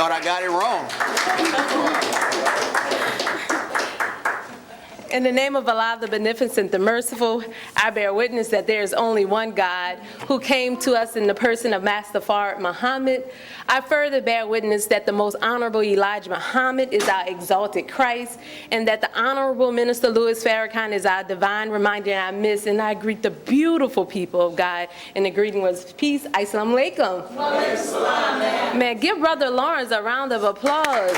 thought I got it wrong. In the name of Allah, the Beneficent, the Merciful, I bear witness that there is only one God who came to us in the person of Master Farrakhan Muhammad. I further bear witness that the most honorable Elijah Muhammad is our exalted Christ, and that the honorable Minister Louis Farrakhan is our divine reminder and our midst. And I greet the beautiful people of God, and the greeting was peace. Assalamu alaikum. Man, give Brother Lawrence a round of applause.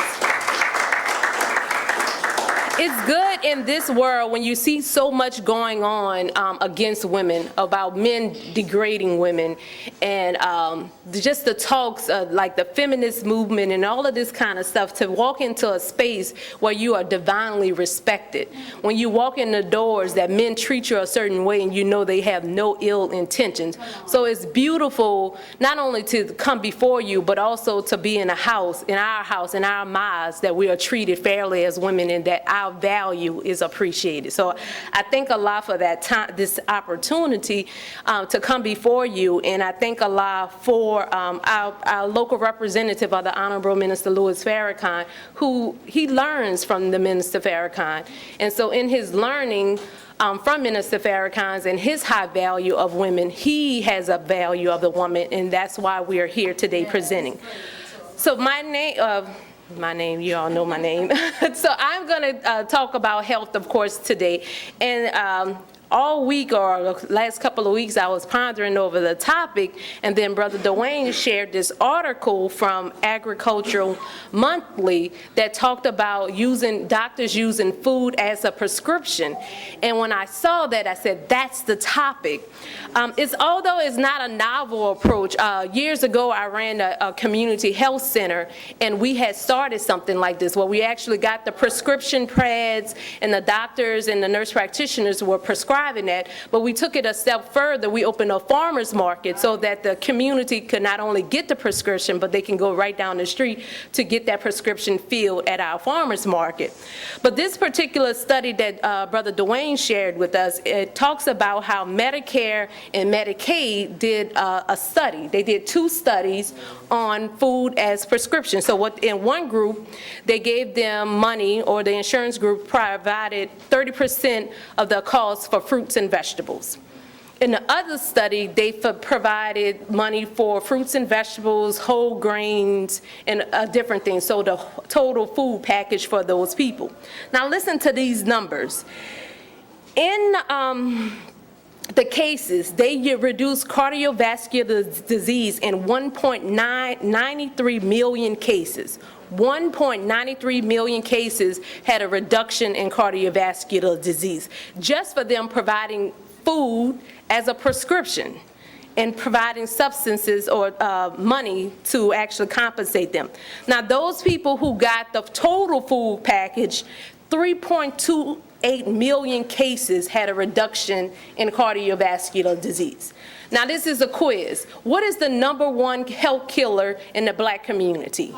It's good in this world when you see so much going on against women, about men degrading women, and just the talks like the feminist movement and all of this kind of stuff, to walk into a space where you are divinely respected. When you walk in the doors that men treat you a certain way and you know they have no ill intentions. So it's beautiful not only to come before you, but also to be in a house, in our mosque, that we are treated fairly as women and that our value is appreciated. So I thank Allah for that time, this opportunity to come before you, and I thank Allah for our local representative of the Honorable Minister Louis Farrakhan, who he learns from the Minister Farrakhan. And so in his learning from Minister Farrakhan's and his high value of women, he has a value of the woman, and that's why we are here today presenting. So my name, you all know my name. So I'm going to talk about health, of course, today. And all week, or the last couple of weeks, I was pondering over the topic, and then Brother Dwayne shared this article from Agricultural Monthly that talked about doctors using food as a prescription. And when I saw that, I said, that's the topic. Although it's not a novel approach, years ago I ran a community health center, and we had started something like this, where we actually got the prescription pads, and the doctors and the nurse practitioners were prescribing that, but we took it a step further. We opened a farmer's market so that the community could not only get the prescription, but they can go right down the street to get that prescription filled at our farmer's market. But this particular study that Brother Dwayne shared with us, it talks about how Medicare and Medicaid did a study. They did 2 studies on food as prescription. So in one group, they gave them money, or the insurance group provided 30% of the cost for fruits and vegetables. In the other study, they provided money for fruits and vegetables, whole grains, and different things, so the total food package for those people. Now listen to these numbers. In the cases, they reduced cardiovascular disease in 1.93 million cases. 1.93 million cases had a reduction in cardiovascular disease, just for them providing food as a prescription and providing substances or money to actually compensate them. Now, those people who got the total food package, 3.28 million cases had a reduction in cardiovascular disease. Now, this is a quiz. What is the #1 health killer in the black community?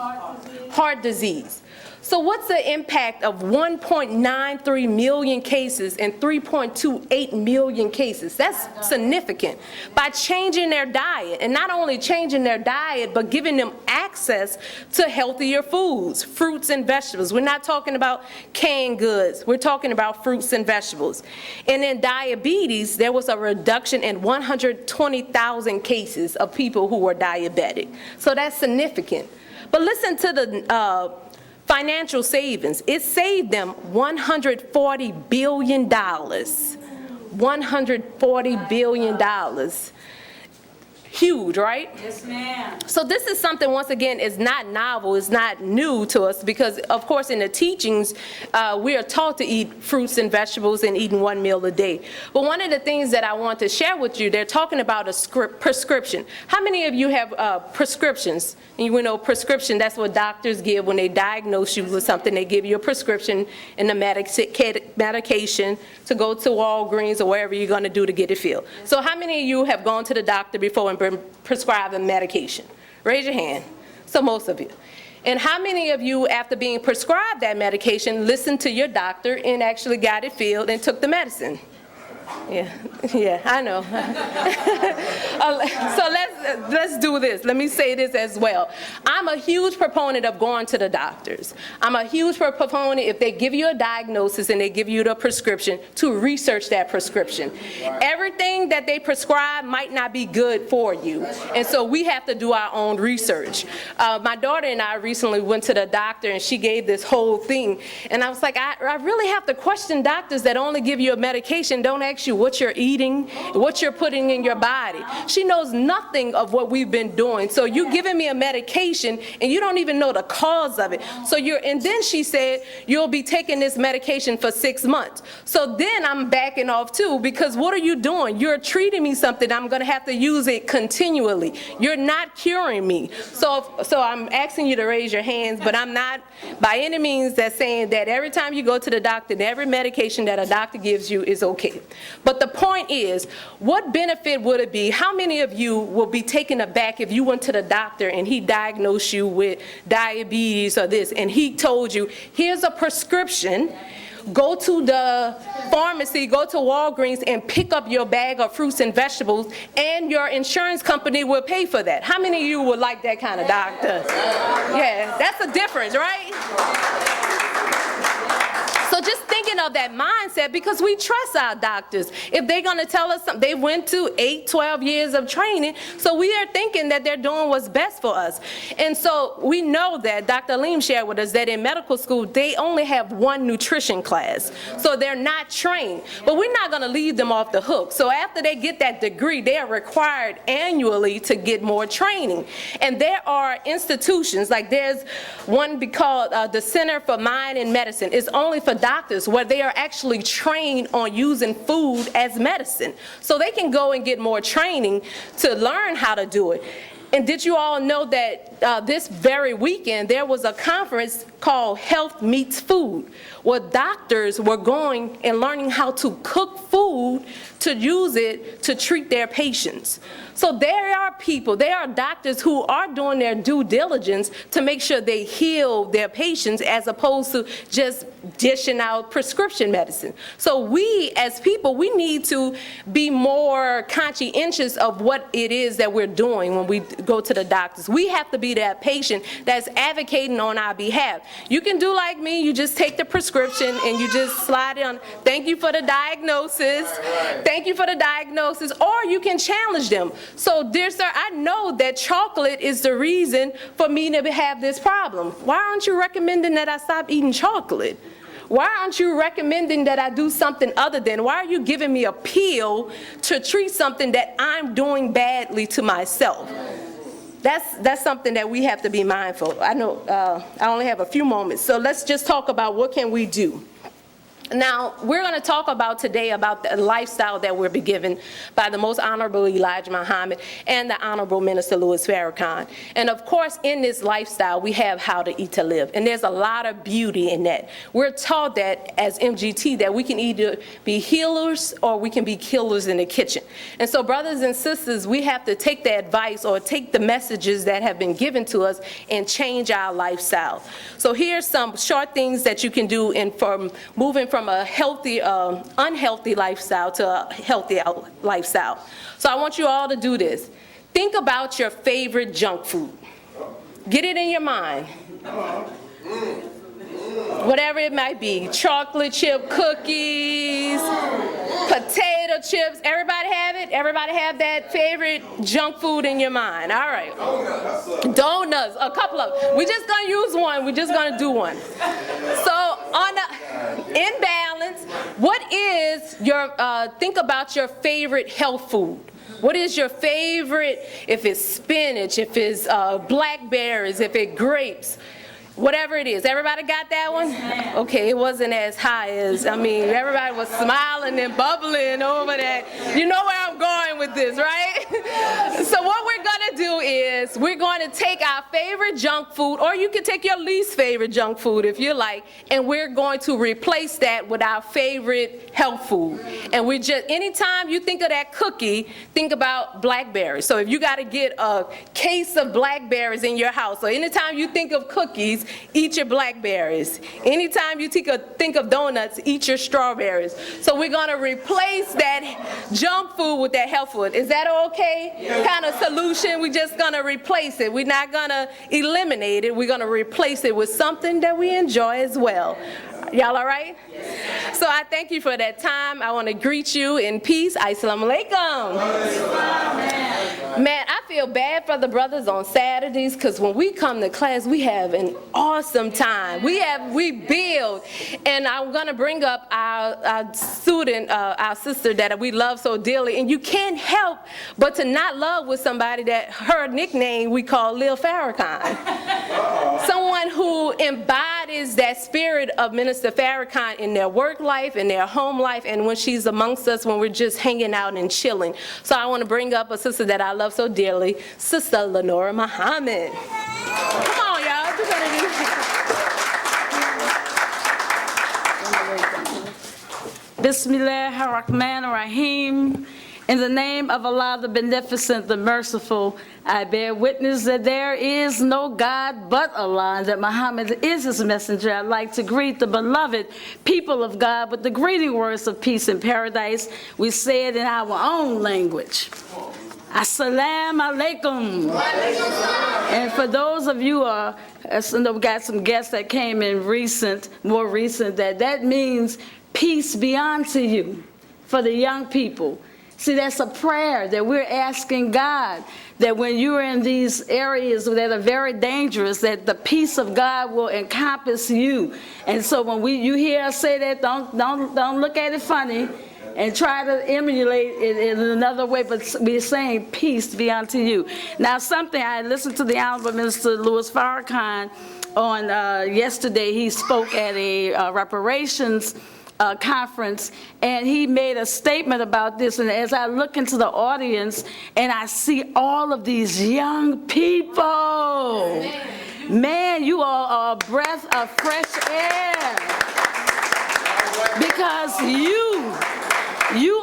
Heart disease. So what's the impact of 1.93 million cases and 3.28 million cases? That's significant. By changing their diet, and not only changing their diet, but giving them access to healthier foods, fruits and vegetables. We're not talking about canned goods. We're talking about fruits and vegetables. And in diabetes, there was a reduction in 120,000 cases of people who were diabetic. So that's significant. But listen to the financial savings. It saved them $140 billion. $140 billion. Huge, right? Yes, ma'am. So this is something, once again, is not novel, it's not new to us, because of course in the teachings, we are taught to eat fruits and vegetables and eating 1 meal a day. But one of the things that I want to share with you, they're talking about a prescription. How many of you have prescriptions? And you know, prescription, that's what doctors give when they diagnose you with something. They give you a prescription and the medication to go to Walgreens or wherever you're going to do to get it filled. So how many of you have gone to the doctor before and been prescribed a medication? Raise your hand. So most of you. And how many of you, after being prescribed that medication, listened to your doctor and actually got it filled and took the medicine? Yeah, I know. So let's do this. Let me say this as well. I'm a huge proponent of going to the doctors. I'm a huge proponent, if they give you a diagnosis and they give you the prescription, to research that prescription. Everything that they prescribe might not be good for you, and so we have to do our own research. My daughter and I recently went to the doctor, and she gave this whole thing, and I was like, I really have to question doctors that only give you a medication, don't ask you what you're eating, what you're putting in your body. She knows nothing of what we've been doing. So you're giving me a medication and you don't even know the cause of it. So and then she said, you'll be taking this medication for 6 months. So then I'm backing off too, because what are you doing? You're treating me something, I'm gonna have to use it continually. You're not curing me. So I'm asking you to raise your hands, but I'm not by any means that's saying that every time you go to the doctor and every medication that a doctor gives you is okay. But the point is, what benefit would it be? How many of you will be taken aback if you went to the doctor and he diagnosed you with diabetes or this, and he told you, here's a prescription, go to the pharmacy, go to Walgreens and pick up your bag of fruits and vegetables, and your insurance company will pay for that? How many of you would like that kind of doctor? Yeah, that's a difference, right? So just thinking of that mindset, because we trust our doctors. If they're going to tell us something, they went to 8, 12 years of training, so we are thinking that they're doing what's best for us. And so we know that Dr. Leem shared with us that in medical school, they only have one nutrition class. So they're not trained. But we're not going to leave them off the hook. So after they get that degree, they are required annually to get more training. And there are institutions, like there's one called the Center for Mind and Medicine. It's only for doctors, where they are actually trained on using food as medicine. So they can go and get more training to learn how to do it. And did you all know that this very weekend there was a conference called Health Meets Food, where doctors were going and learning how to cook food to use it to treat their patients. So there are people, there are doctors who are doing their due diligence to make sure they heal their patients, as opposed to just dishing out prescription medicine. So we as people, we need to be more conscientious of what it is that we're doing when we go to the doctors. We have to be that patient that's advocating on our behalf. You can do like me, you just take the prescription and you just slide it on. Thank you for the diagnosis. Thank you for the diagnosis. Or you can challenge them. So dear sir, I know that chocolate is the reason for me to have this problem. Why aren't you recommending that I stop eating chocolate? Why aren't you recommending that I do something other than? Why are you giving me a pill to treat something that I'm doing badly to myself? That's something that we have to be mindful. I know I only have a few moments, so let's just talk about what can we do. Now, we're going to talk about today about the lifestyle that we're given by the Most Honorable Elijah Muhammad and the Honorable Minister Louis Farrakhan. And of course, in this lifestyle, we have how to eat to live. And there's a lot of beauty in that. We're taught that as MGT that we can either be healers or we can be killers in the kitchen. And so brothers and sisters, we have to take the advice or take the messages that have been given to us and change our lifestyle. So here's some short things that you can do from moving from a healthy, unhealthy lifestyle to a healthy lifestyle. So I want you all to do this. Think about your favorite junk food. Get it in your mind. Whatever it might be, chocolate chip cookies, potato chips. Everybody have it? Everybody have that favorite junk food in your mind? All right. Donuts, a couple of them. We're just gonna use one. We're just gonna do one. So in balance, what is your, think about your favorite health food. What is your favorite, if it's spinach, if it's blackberries, if it's grapes, whatever it is. Everybody got that one? Okay, it wasn't as high as, I mean, everybody was smiling and bubbling over that. You know where I'm going with this, right? So what we're going to do is we're going to take our favorite favorite junk food, or you can take your least favorite junk food if you like, and we're going to replace that with our favorite health food. And we just, anytime you think of that cookie, think about blackberries. So if you got to get a case of blackberries in your house, so anytime you think of cookies, eat your blackberries. Anytime you think of donuts, eat your strawberries. So we're going to replace that junk food with that health food. Is that okay? Kind of solution. We're just going to replace it. We're not going to eliminate it. We're going to replace it with something that we enjoy as well. Y'all all right? So I thank you for that time. I want to greet you in peace. Assalamu alaikum. Man, I feel bad for the brothers on Saturdays, because when we come to class, we have an awesome time. We build, and I'm going to bring up our student, our sister that we love so dearly, and you can't help but to not love with somebody that her nickname we call Lil Farrakhan. Someone who embodies that spirit of Minister Farrakhan in their work life, in their home life, and when she's amongst us, when we're just hanging out and chilling. So I want to bring up a sister that I love so dearly, Sister Lenora Muhammad. Come on, y'all. You better do that. Bismillahirrahmanirrahim. In the name of Allah, the Beneficent, the Merciful, I bear witness that there is no God but Allah, and that Muhammad is his messenger. I'd like to greet the beloved people of God with the greeting words of peace and paradise. We say it in our own language. Assalamu alaikum. And for those of you we got some guests that came in more recent, that means peace be unto you for the young people. See, that's a prayer that we're asking God, that when you're in these areas that are very dangerous, that the peace of God will encompass you. And so when you hear us say that, don't look at it funny and try to emulate it in another way, but we're saying peace be unto you. Now, something I listened to the Honorable Minister Louis Farrakhan on yesterday. He spoke at a reparations conference, and he made a statement about this. And as I look into the audience and I see all of these young people, man, you all are a breath of fresh air, because you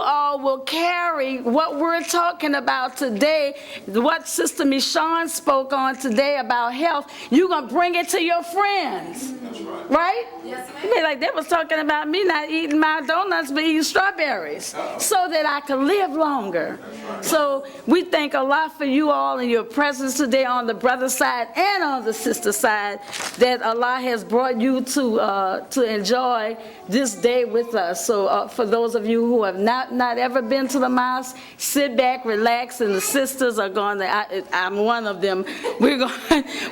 all will carry what we're talking about today, what Sister Meshawn spoke on today about health. You're going to bring it to your friends. That's right. Yes, ma'am. You be like, they was talking about me not eating my donuts but eating strawberries so that I could live longer. Right. So we thank Allah for you all and your presence today on the brother side and on the sister side, that Allah has brought you to enjoy this day with us. So for those of you who have not ever been to the mosque, sit back, relax, and the sisters are going to, I'm one of them, we're going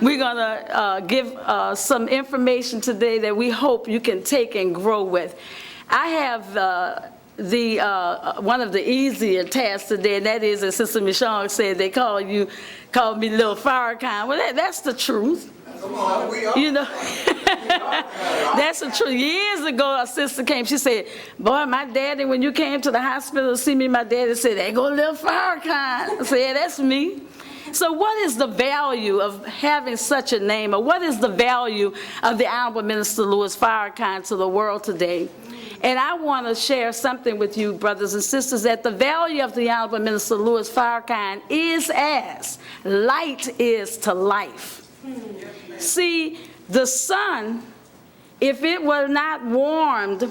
to give some information today that we hope you can take and grow with. I have one of the easier tasks today, and that is, as Sister Meshawn said, they called me Lil Farrakhan. Well, that's the truth. You know, that's the truth. Years ago, a sister came, she said, boy, my daddy, when you came to the hospital to see me, my daddy said, there go Lil Farrakhan. I said, yeah, that's me. So what is the value of having such a name, or what is the value of the Honorable Minister Louis Farrakhan to the world today? And I want to share something with you, brothers and sisters, that the value of the Honorable Minister Louis Farrakhan is as light is to life. See, the sun, if it were not warmed,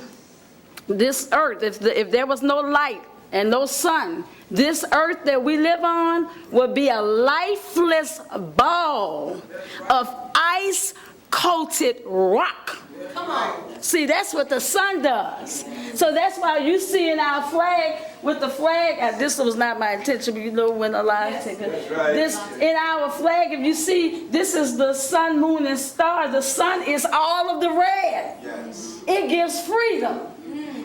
this earth, if there was no light and no sun, this earth that we live on would be a lifeless ball of ice-coated rock. Come on. See, that's what the sun does. So that's why you see in our flag, with the flag, this was not my intention, but you know when Allah takes it. This, in our flag, if you see, this is the sun, moon, and star. The sun is all of the red. Yes. It gives freedom.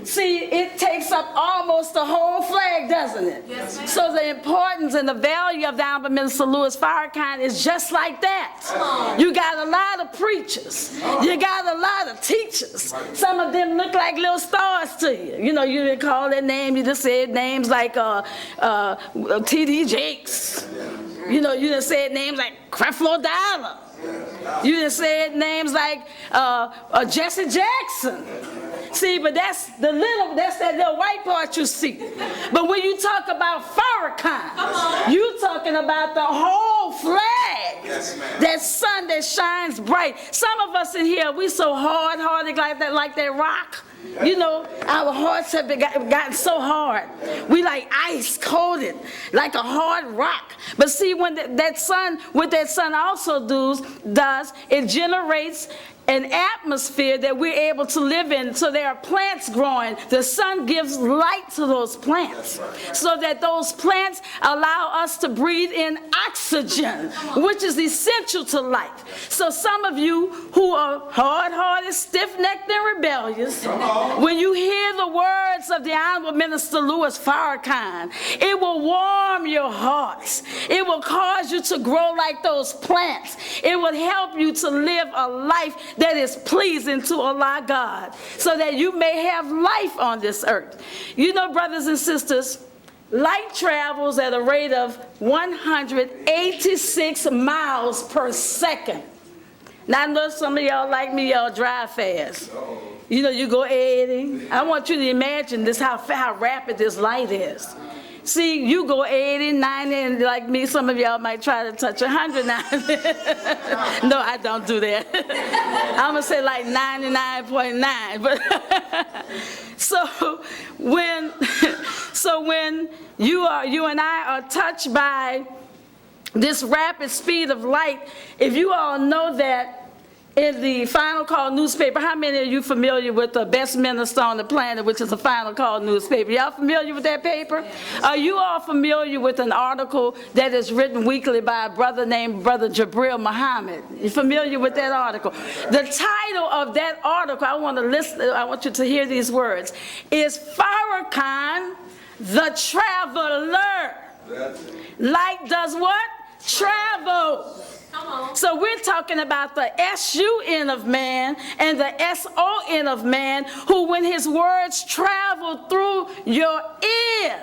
See, it takes up almost the whole flag, doesn't it? Yes, so the importance and the value of the Honorable Minister Louis Farrakhan is just like that. You got a lot of preachers. You got a lot of teachers. Some of them look like little stars to you. You know, you didn't call their name. You just said names like T.D. Jakes. You know, you done said names like Creflo Dollar. You done said names like Jesse Jackson. See, but that's that little white part you see. But when you talk about Farrakhan, you talking about the whole flag. Yes, that sun that shines bright. Some of us in here, we so hard-hearted like that rock. You know, our hearts have gotten so hard. We like ice coated, like a hard rock. But see, when that sun also does, it generates an atmosphere that we're able to live in, so there are plants growing. The sun gives light to those plants, so that those plants allow us to breathe in oxygen, which is essential to life. So some of you who are hard-hearted, stiff-necked, and rebellious, when you hear the words of the Honorable Minister Louis Farrakhan, it will warm your hearts. It will cause you to grow like those plants. It will help you to live a life that is pleasing to Allah God, so that you may have life on this earth. You know, brothers and sisters, light travels at a rate of 186 miles per second. Now, I know some of y'all like me, y'all drive fast. You know, you go 80. I want you to imagine this, how rapid this light is. See, you go 80, 90, and like me, some of y'all might try to touch 100 now. No, I don't do that. I'm going to say like 99.9. But so when you and I are touched by this rapid speed of light, if you all know that in the Final Call newspaper, how many of you familiar with the best minister on the planet, which is the Final Call newspaper? Y'all familiar with that paper? Are you all familiar with an article that is written weekly by a brother named Brother Jabril Muhammad? You familiar with that article? The title of that article, I want you to hear these words, is Farrakhan the Traveler. Light does what? Travel. So we're talking about the S-U-N of man and the S-O-N of man, who when his words travel through your ear,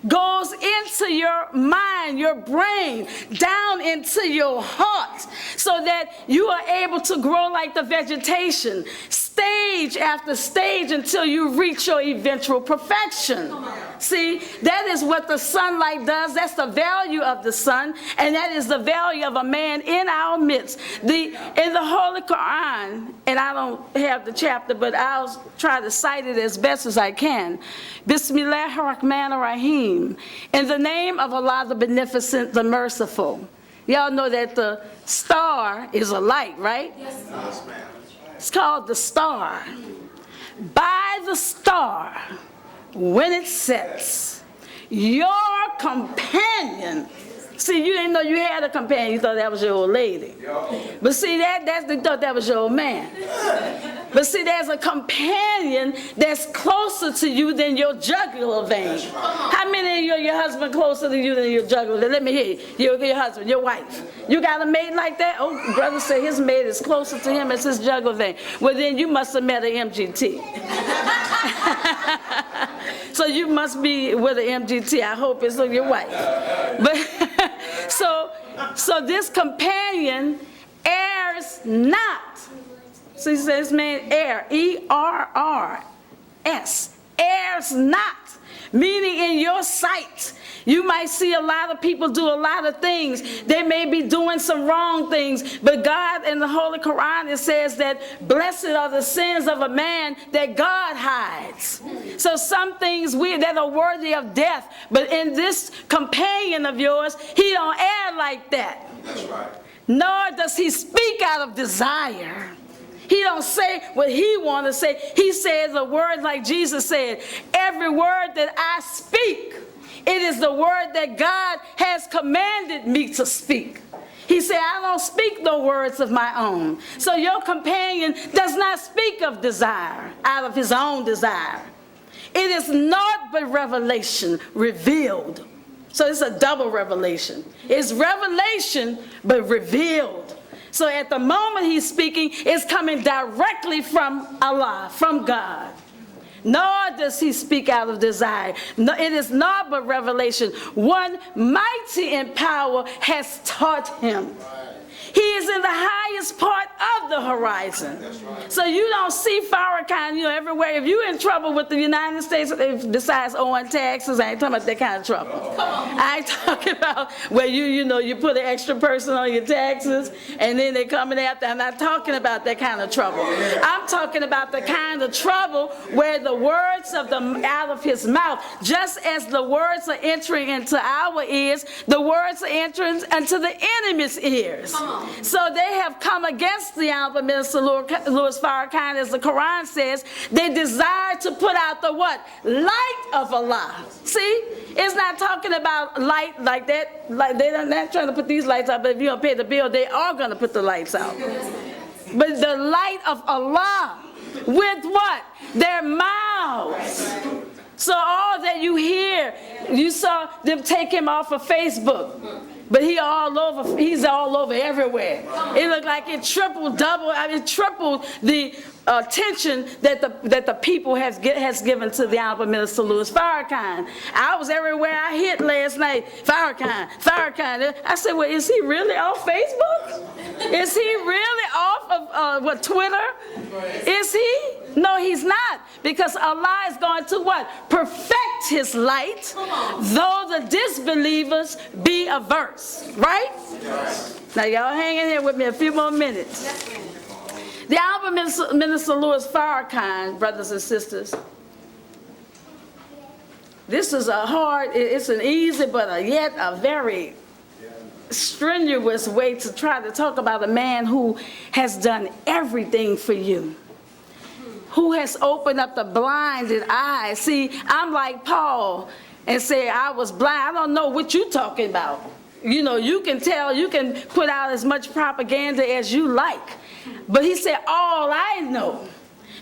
goes into your mind, your brain, down into your heart, so that you are able to grow like the vegetation, stage after stage, until you reach your eventual perfection. See, that is what the sunlight does. That's the value of the sun, and that is the value of a man in our midst. In the Holy Quran, and I don't have the chapter, but I'll try to cite it as best as I can. Bismillahir Rahmanir Rahim. In the name of Allah, the Beneficent, the Merciful. Y'all know that the star is a light, right? Yes, ma'am. It's called the star. By the star, when it sets, your companion, see, you didn't know you had a companion, you thought that was your old lady. But see, you thought that was your old man. But see, there's a companion that's closer to you than your jugular vein. How many of your husband closer to you than your jugular vein? Let me hear you. Your husband, your wife. You got a mate like that? Oh, brother said his mate is closer to him as his jugular vein. Well, then you must have met an MGT. So you must be with an MGT. I hope it's your wife. But so this companion errs not. So he says, man, err, E-R-R-S, errs not, meaning in your sight. You might see a lot of people do a lot of things. They may be doing some wrong things, but God in the Holy Quran, it says that blessed are the sins of a man that God hides. So some things that are worthy of death, but in this companion of yours, he don't err like that. That's right. Nor does he speak out of desire. He don't say what he want to say. He says a word like Jesus said, every word that I speak, it is the word that God has commanded me to speak. He said, I don't speak no words of my own. So your companion does not speak of desire out of his own desire. It is naught but revelation revealed. So it's a double revelation. It's revelation but revealed. So at the moment he's speaking, it's coming directly from Allah, from God. nor does he speak out of desire. No, it is not but revelation. One mighty in power has taught him. He is in the highest part of the horizon. So you don't see Farrakhan, everywhere. If you're in trouble with the United States, besides owing taxes, I ain't talking about that kind of trouble. I ain't talking about where you put an extra person on your taxes and then they coming after. I'm not talking about that kind of trouble. I'm talking about the kind of trouble where the words out of his mouth, just as the words are entering into our ears, the words are entering into the enemy's ears. So they have come against the Honorable Minister Louis Farrakhan, as the Quran says. They desire to put out the what? Light of Allah. See? It's not talking about light like that. Like they're not trying to put these lights out, but if you don't pay the bill, they are going to put the lights out. But the light of Allah with what? Their mouths. So all that you hear, you saw them take him off of Facebook. But he's all over everywhere. It looked like it tripled the attention that the people has given to the Honorable Minister Louis Farrakhan. I was everywhere I hit last night. Farrakhan. I said, well, is he really off Facebook? Is he really off of Twitter? Is he? No, he's not. Because Allah is going to what? Perfect his light, though the disbelievers be averse. Right? Now y'all hang in here with me a few more minutes. The Honorable Minister Louis Farrakhan, brothers and sisters, this is it's an easy but yet a very strenuous way to try to talk about a man who has done everything for you, who has opened up the blinded eyes. See, I'm like Paul and say, I was blind. I don't know what you're talking about. You can tell, you can put out as much propaganda as you like. But he said, all I know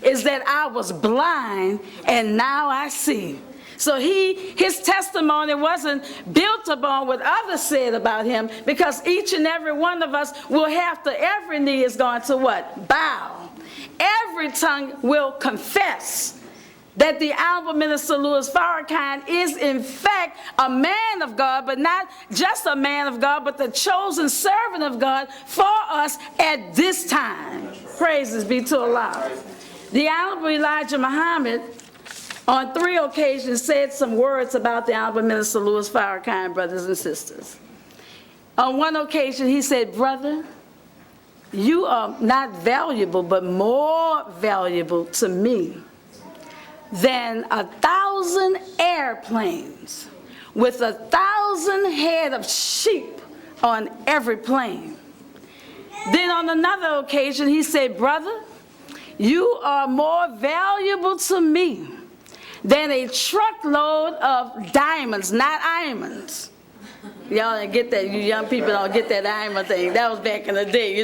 is that I was blind and now I see. So his testimony wasn't built upon what others said about him, because each and every one of us will have to, every knee is going to what? Bow. Every tongue will confess that the Honorable Minister Louis Farrakhan is in fact a man of God, but not just a man of God, but the chosen servant of God for us at this time. Praises be to Allah. The Honorable Elijah Muhammad on 3 occasions said some words about the Honorable Minister Louis Farrakhan, brothers and sisters. On one occasion he said, brother, you are not valuable, but more valuable to me than 1,000 airplanes with 1,000 head of sheep on every plane. Then on another occasion he said, brother, you are more valuable to me than a truckload of diamonds, not diamonds. Y'all didn't get that. You young people don't get that diamond thing. That was back in the day,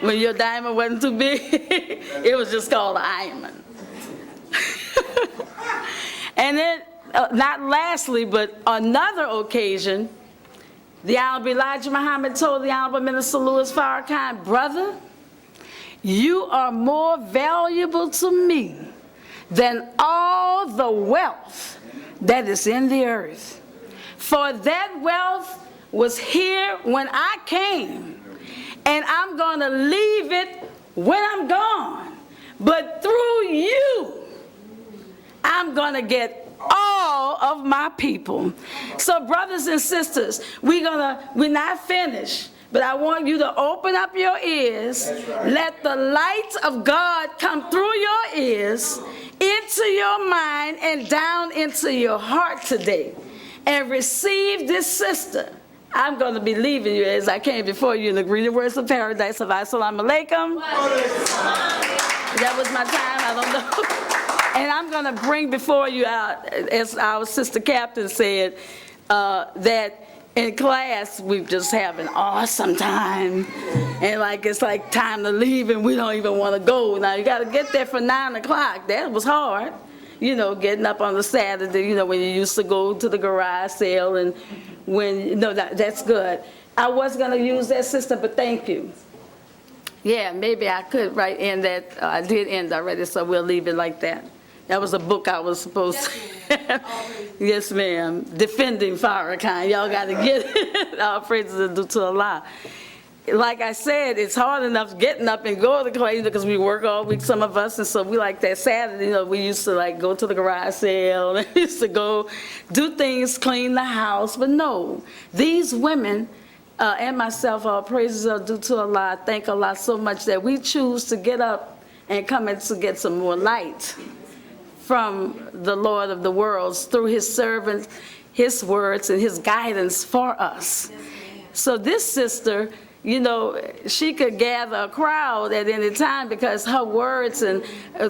when your diamond wasn't too big. It was just called a diamond. And then, not lastly, but another occasion, the Honorable Elijah Muhammad told the Honorable Minister Louis Farrakhan, brother, you are more valuable to me than all the wealth that is in the earth. For that wealth was here when I came, and I'm going to leave it when I'm gone. But through you, I'm going to get all of my people. So brothers and sisters, we're not finished, but I want you to open up your ears. Let the light of God come through your ears, into your mind, and down into your heart today. And receive this sister. I'm going to be leaving you as I came before you in the greeting words of paradise of Assalamu alaikum. That was my time, I don't know. And I'm going to bring before you, as our sister captain said, that in class we just have an awesome time. And it's like time to leave and we don't even want to go. Now you got to get there for 9 o'clock. That was hard. Getting up on the Saturday, when you used to go to the garage sale, and when, that's good. I was going to use that system, but thank you. Yeah, maybe I could end that. I did end already, so we'll leave it like that. That was a book I was supposed to. Yes, ma'am. Defending Farrakhan. Y'all got to get it. All praises are due to Allah. Like I said, it's hard enough getting up and go to clay because we work all week, some of us, and so we like that Saturday, we used to like go to the garage sale, and we used to go do things, clean the house, but no, these women and myself, all praises are due to Allah. I thank Allah so much that we choose to get up and come in to get some more light from the Lord of the worlds through his servants, his words, and his guidance for us. So this sister, she could gather a crowd at any time because her words and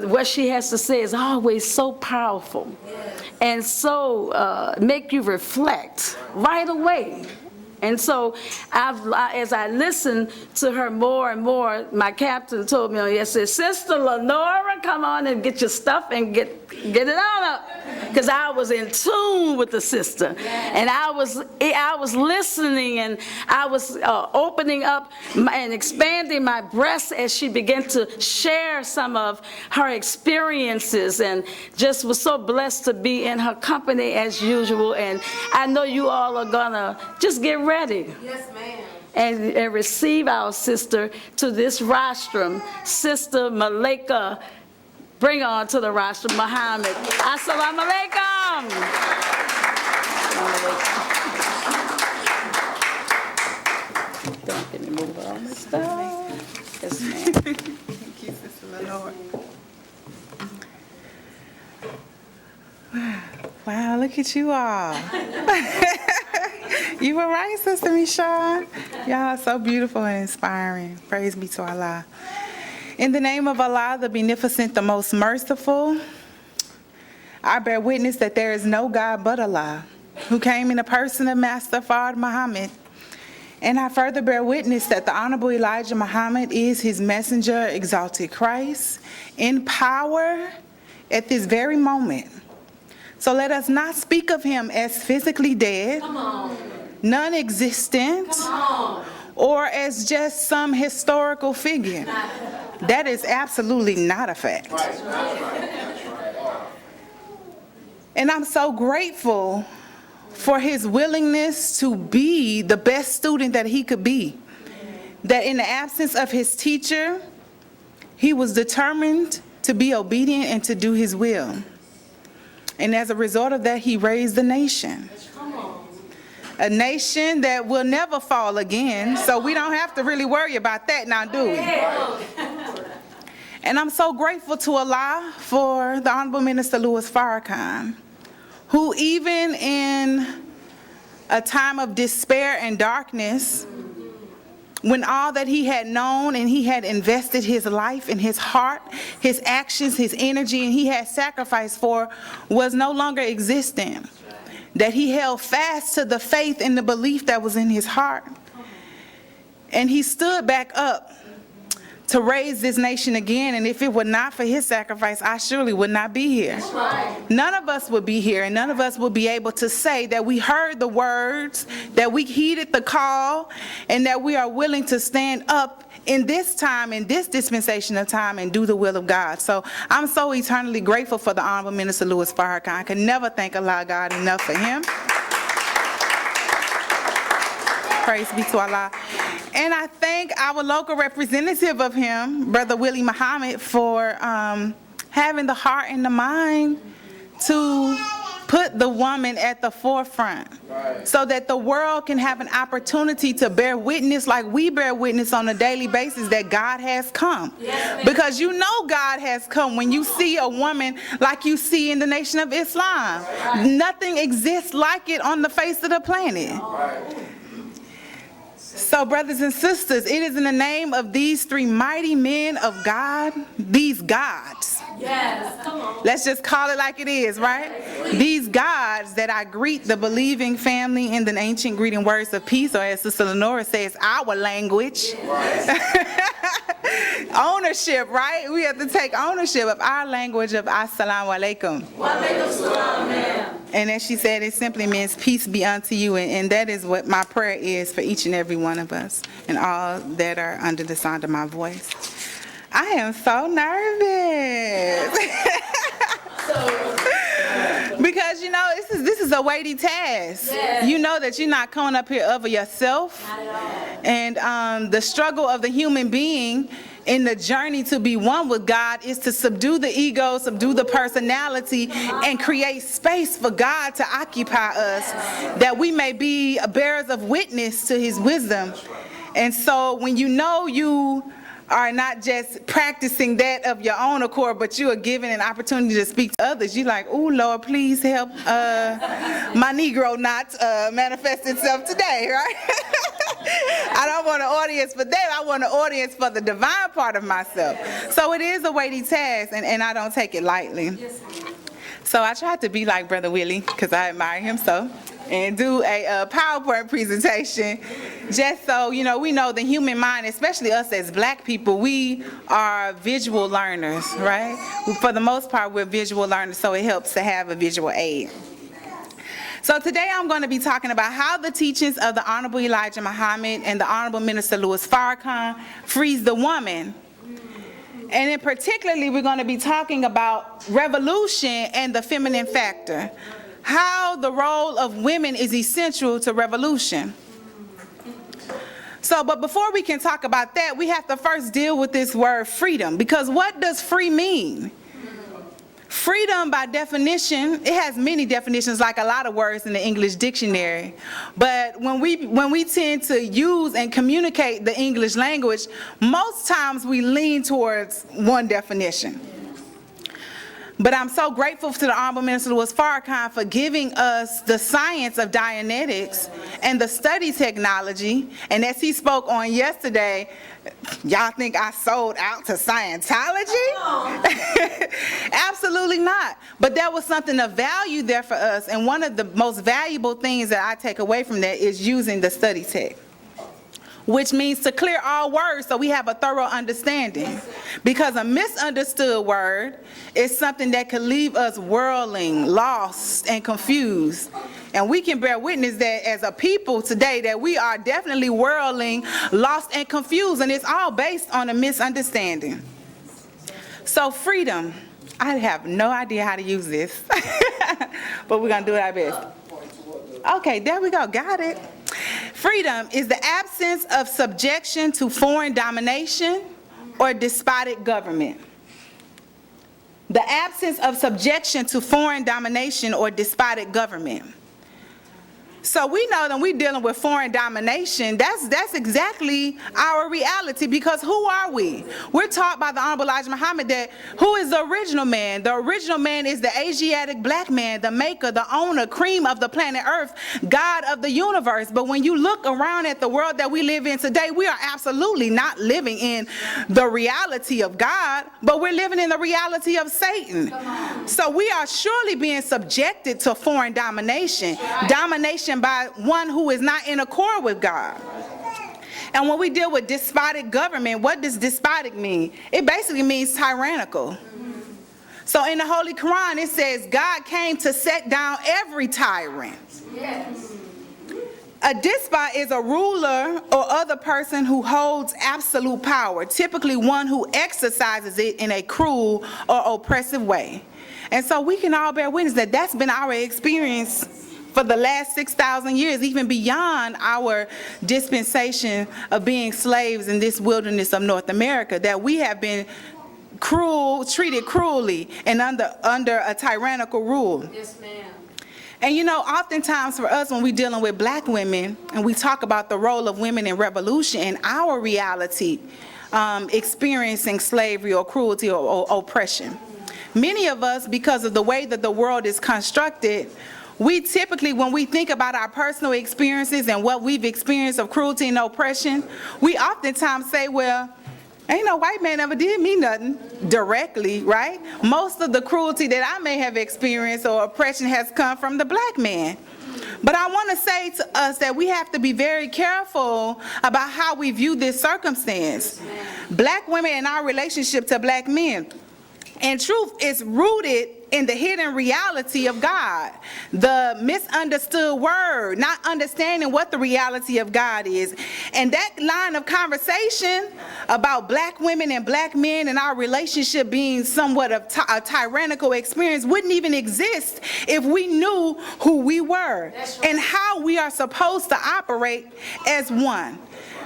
what she has to say is always so powerful and so make you reflect right away. And so as I listened to her more and more, my captain told me yesterday, Sister Lenora, come on and get your stuff and get it on up. Because I was in tune with the sister. And I was listening, and I was opening up and expanding my breast as she began to share some of her experiences, and just was so blessed to be in her company as usual. And I know you all are gonna just get ready. Yes, ma'am. And receive our sister to this rostrum, Sister Malaika. Bring on to the rostrum, Muhammad. Assalamu alaikum. Don't get me moved on this stuff. Yes, ma'am. Thank you, Sister Lenora. Wow, look at you all. You were right, Sister Meshawn. Y'all are so beautiful and inspiring. Praise be to Allah. In the name of Allah, the Beneficent, the Most Merciful, I bear witness that there is no God but Allah, who came in the person of Master Farrakhan Muhammad. And I further bear witness that the Honorable Elijah Muhammad is his messenger, exalted Christ, in power at this very moment. So let us not speak of him as physically dead, non-existent, or as just some historical figure. That is absolutely not a fact. And I'm so grateful for his willingness to be the best student that he could be. That in the absence of his teacher, he was determined to be obedient and to do his will. And as a result of that, he raised the nation. A nation that will never fall again, so we don't have to really worry about that now, do we? And I'm so grateful to Allah for the Honorable Minister Louis Farrakhan, who even in a time of despair and darkness, when all that he had known and he had invested his life and his heart, his actions, his energy, and he had sacrificed for was no longer existent, that he held fast to the faith and the belief that was in his heart. And he stood back up to raise this nation again, and if it were not for his sacrifice, I surely would not be here. None of us would be here, and none of us would be able to say that we heard the words, that we heeded the call, and that we are willing to stand up in this time, in this dispensation of time, and do the will of God. So I'm so eternally grateful for the Honorable Minister Louis Farrakhan. I can never thank Allah God enough for him. Praise be to Allah. And I thank our local representative of him, Brother Willie Muhammad, for having the heart and the mind to put the woman at the forefront, so that the world can have an opportunity to bear witness like we bear witness on a daily basis that God has come. Because you know God has come when you see a woman like you see in the Nation of Islam. Nothing exists like it on the face of the planet. So, brothers and sisters, it is in the name of these three mighty men of God, these gods. Yes, come on. Let's just call it like it is, right? These gods that I greet the believing family in the ancient greeting words of peace, or as Sister Lenora says, our language. Ownership, right? We have to take ownership of our language of Assalamu alaikum. Wa alaikum salam, ma'am. And as she said, it simply means peace be unto you. And that is what my prayer is for each and every one of us and all that are under the sound of my voice. I am so nervous. Because, you know, this is a weighty task. Yes. You know that you're not coming up here over yourself. Not at all. And the struggle of the human being in the journey to be one with God is to subdue the ego, subdue the personality, and create space for God to occupy us, that we may be bearers of witness to his wisdom. And so when you know you are not just practicing that of your own accord, but you are given an opportunity to speak to others, you're like, oh, Lord, please help my Negro not manifest itself today, right? I don't want an audience for that. I want an audience for the divine part of myself. So it is a weighty task, and I don't take it lightly. So I tried to be like Brother Willie, because I admire him so, and do a PowerPoint presentation, just so, you know, we know the human mind, especially us as black people, we are visual learners, right? For the most part, we're visual learners, so it helps to have a visual aid. So today I'm going to be talking about how the teachings of the Honorable Elijah Muhammad and the Honorable Minister Louis Farrakhan frees the woman. And in particularly, we're going to be talking about revolution and the feminine factor. How the role of women is essential to revolution. So, but before we can talk about that, we have to first deal with this word freedom, because what does free mean? Freedom, by definition, it has many definitions, like a lot of words in the English dictionary. But when we tend to use and communicate the English language, most times we lean towards one definition. But I'm so grateful to the Honorable Minister Louis Farrakhan for giving us the science of Dianetics and the study technology. And as he spoke on yesterday, y'all think I sold out to Scientology? Absolutely not. But there was something of value there for us. And one of the most valuable things that I take away from that is using the study tech, which means to clear all words so we have a thorough understanding. Because a misunderstood word is something that could leave us whirling, lost, and confused. And we can bear witness that as a people today, that we are definitely whirling, lost, and confused, and it's all based on a misunderstanding. So freedom, I have no idea how to use this, but we're gonna do our best. Okay, there we go, got it. Freedom is the absence of subjection to foreign domination or despotic government. The absence of subjection to foreign domination or despotic government. So we know that we're dealing with foreign domination. That's exactly our reality, because who are we? We're taught by the Honorable Elijah Muhammad that who is the original man? The original man is the Asiatic black man, the maker, the owner, cream of the planet Earth, God of the universe. But when you look around at the world that we live in today, we are absolutely not living in the reality of God, but we're living in the reality of Satan. So we are surely being subjected to foreign domination, domination by one who is not in accord with God. And when we deal with despotic government, what does despotic mean? It basically means tyrannical. So in the Holy Quran, it says God came to set down every tyrant. Yes. A despot is a ruler or other person who holds absolute power, typically one who exercises it in a cruel or oppressive way. And so we can all bear witness that that's been our experience for the last 6,000 years, even beyond our dispensation of being slaves in this wilderness of North America, that we have been treated cruelly and under a tyrannical rule. Yes, ma'am. And you know, oftentimes for us when we're dealing with black women and we talk about the role of women in revolution and our reality, experiencing slavery or cruelty or oppression, many of us, because of the way that the world is constructed, we typically, when we think about our personal experiences and what we've experienced of cruelty and oppression, we oftentimes say, well, ain't no white man ever did me nothing directly, right? Most of the cruelty that I may have experienced or oppression has come from the black man. But I want to say to us that we have to be very careful about how we view this circumstance. Black women and our relationship to black men. And truth is rooted in the hidden reality of God, the misunderstood word, not understanding what the reality of God is. And that line of conversation about black women and black men and our relationship being somewhat of a tyrannical experience wouldn't even exist if we knew who we were and how we are supposed to operate as one.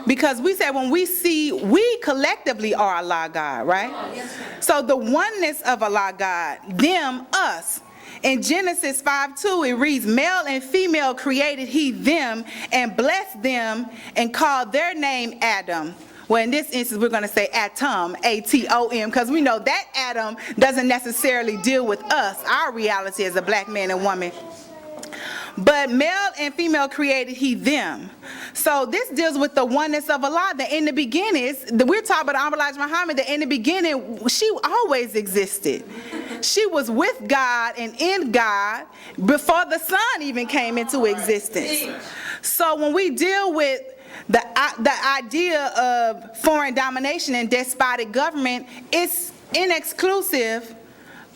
Because we said when we collectively are Allah God, right? So the oneness of Allah God, them, us. In Genesis 5:2, it reads, male and female created he them and blessed them and called their name Adam. Well, in this instance, we're going to say Atom, A-T-O-M, because we know that Adam doesn't necessarily deal with us, our reality as a black man and woman. But male and female created he them. So this deals with the oneness of Allah. That in the beginning, we're talking about Elijah Muhammad, that in the beginning, she always existed. She was with God and in God before the sun even came into existence. So when we deal with the idea of foreign domination and despotic government, it's inexclusive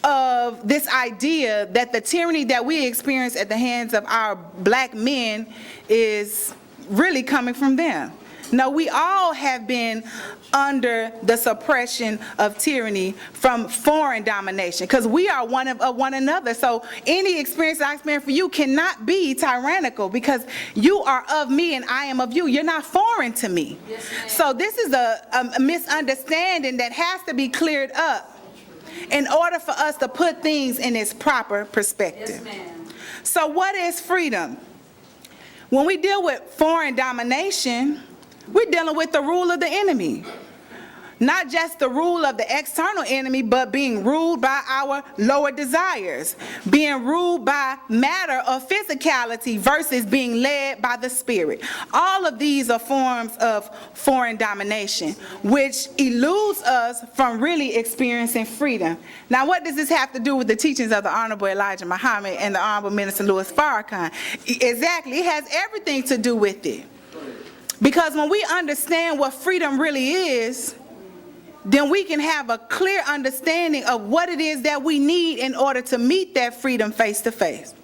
of this idea that the tyranny that we experience at the hands of our black men is really coming from them. No, we all have been under the suppression of tyranny from foreign domination because we are one of one another. So any experience I experience for you cannot be tyrannical because you are of me and I am of you. You're not foreign to me. Yes, so this is a misunderstanding that has to be cleared up in order for us to put things in its proper perspective. Yes, so what is freedom? When we deal with foreign domination, we're dealing with the rule of the enemy. Not just the rule of the external enemy, but being ruled by our lower desires, being ruled by matter or physicality versus being led by the spirit. All of these are forms of foreign domination, which eludes us from really experiencing freedom. Now, what does this have to do with the teachings of the Honorable Elijah Muhammad and the Honorable Minister Farrakhan? Exactly, it has everything to do with it. Because when we understand what freedom really is, then we can have a clear understanding of what it is that we need in order to meet that freedom face to face.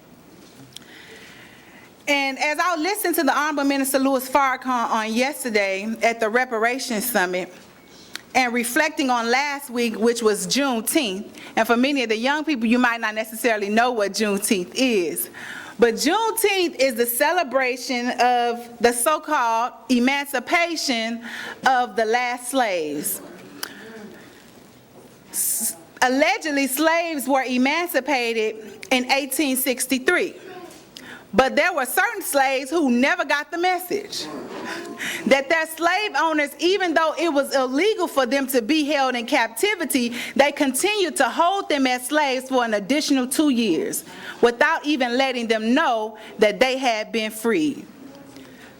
And as I listened to the Honorable Minister Farrakhan on yesterday at the Reparations Summit, and reflecting on last week, which was Juneteenth, and for many of the young people, you might not necessarily know what Juneteenth is. But Juneteenth is the celebration of the so-called emancipation of the last slaves. Allegedly, slaves were emancipated in 1863. But there were certain slaves who never got the message that their slave owners, even though it was illegal for them to be held in captivity, they continued to hold them as slaves for an additional 2 years without even letting them know that they had been freed.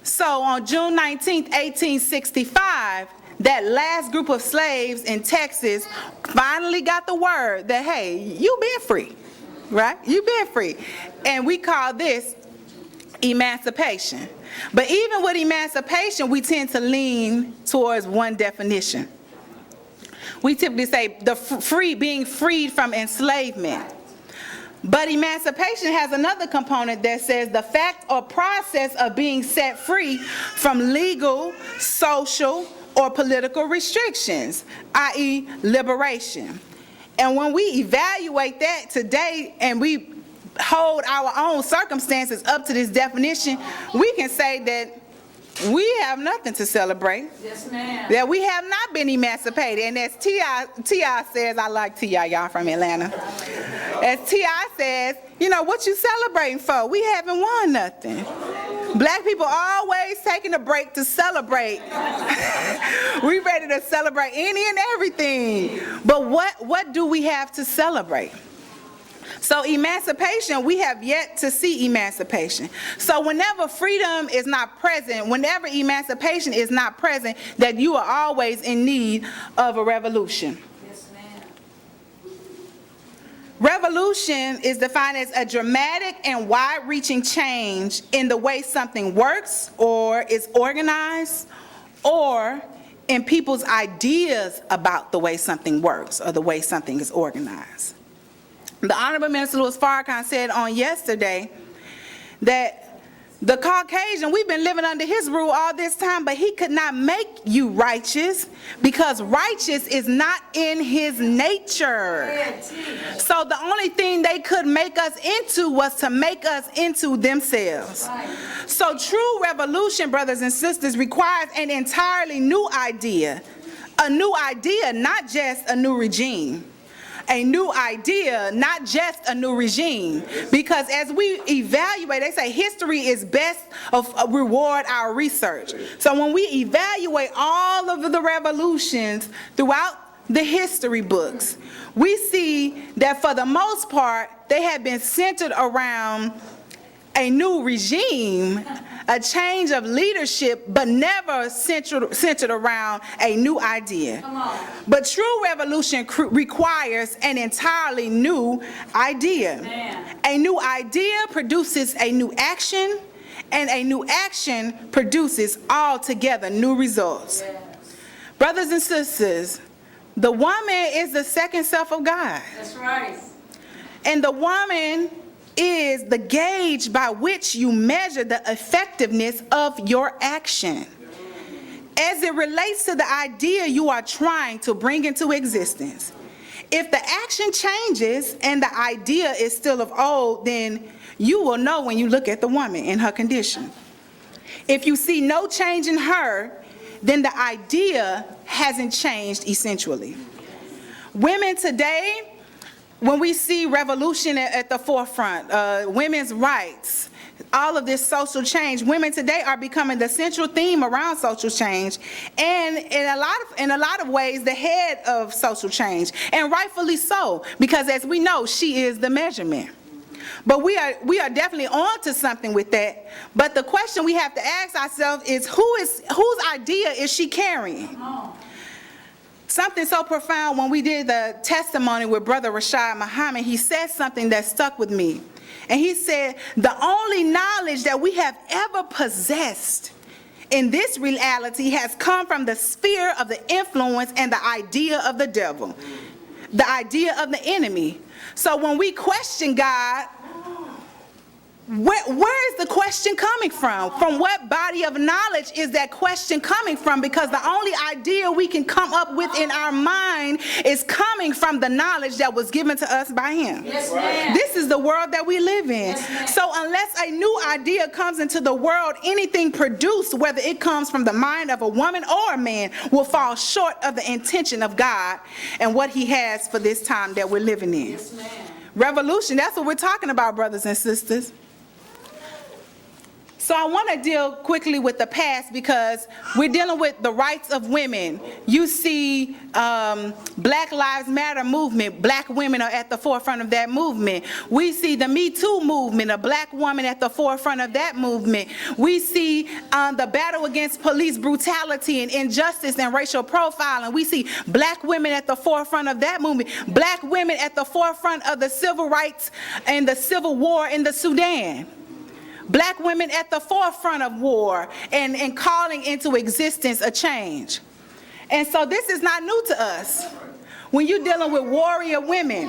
So on June 19, 1865, that last group of slaves in Texas finally got the word that, hey, you've been free, right? You've been free. And we call this emancipation. But even with emancipation, we tend to lean towards one definition. We typically say being freed from enslavement. But emancipation has another component that says the fact or process of being set free from legal, social, or political restrictions, i.e. liberation. And when we evaluate that today and we hold our own circumstances up to this definition, we can say that we have nothing to celebrate. Yes, ma'am. That we have not been emancipated. And as T.I. says, I like T.I., y'all from Atlanta. As T.I. says, you know, what you celebrating for? We haven't won nothing. Black people always taking a break to celebrate. We ready to celebrate any and everything. But what do we have to celebrate? So emancipation, we have yet to see emancipation. So whenever freedom is not present, whenever emancipation is not present, that you are always in need of a revolution. Yes, ma'am. Revolution is defined as a dramatic and wide-reaching change in the way something works or is organized or in people's ideas about the way something works or the way something is organized. The Honorable Minister Farrakhan said on yesterday that the Caucasian, we've been living under his rule all this time, but he could not make you righteous because righteous is not in his nature. So the only thing they could make us into was to make us into themselves. So true revolution, brothers and sisters, requires an entirely new idea. A new idea, not just a new regime. A new idea, not just a new regime. Because as we evaluate, they say history is best of reward our research. So when we evaluate all of the revolutions throughout the history books, we see that for the most part, they have been centered around a new regime, a change of leadership, but never centered around a new idea. But true revolution requires an entirely new idea. A new idea produces a new action, and a new action produces altogether new results. Brothers and sisters, the woman is the second self of God. That's right. And the woman is the gauge by which you measure the effectiveness of your action. As it relates to the idea you are trying to bring into existence. If the action changes and the idea is still of old, then you will know when you look at the woman in her condition. If you see no change in her, then the idea hasn't changed essentially. Women today, when we see revolution at the forefront, women's rights, all of this social change, women today are becoming the central theme around social change, and in a lot of ways the head of social change, and rightfully so, because as we know, she is the measurement. But we are definitely on to something with that. But the question we have to ask ourselves is whose idea is she carrying? Something so profound when we did the testimony with Brother Rashad Muhammad, he said something that stuck with me. And he said, the only knowledge that we have ever possessed in this reality has come from the sphere of the influence and the idea of the devil, the idea of the enemy. So when we question God, where is the question coming from? From what body of knowledge is that question coming from? Because the only idea we can come up with in our mind is coming from the knowledge that was given to us by him. Yes, ma'am. This is the world that we live in. Yes, so unless a new idea comes into the world, anything produced, whether it comes from the mind of a woman or a man, will fall short of the intention of God and what he has for this time that we're living in. Yes, ma'am. Revolution, that's what we're talking about, brothers and sisters. So I want to deal quickly with the past because we're dealing with the rights of women. You see Black Lives Matter movement, black women are at the forefront of that movement. We see the Me Too movement, a black woman at the forefront of that movement. We see the battle against police brutality and injustice and racial profiling. We see black women at the forefront of that movement. Black women at the forefront of the civil rights and the civil war in the Sudan. Black women at the forefront of war and calling into existence a change. And so this is not new to us. When you're dealing with warrior women,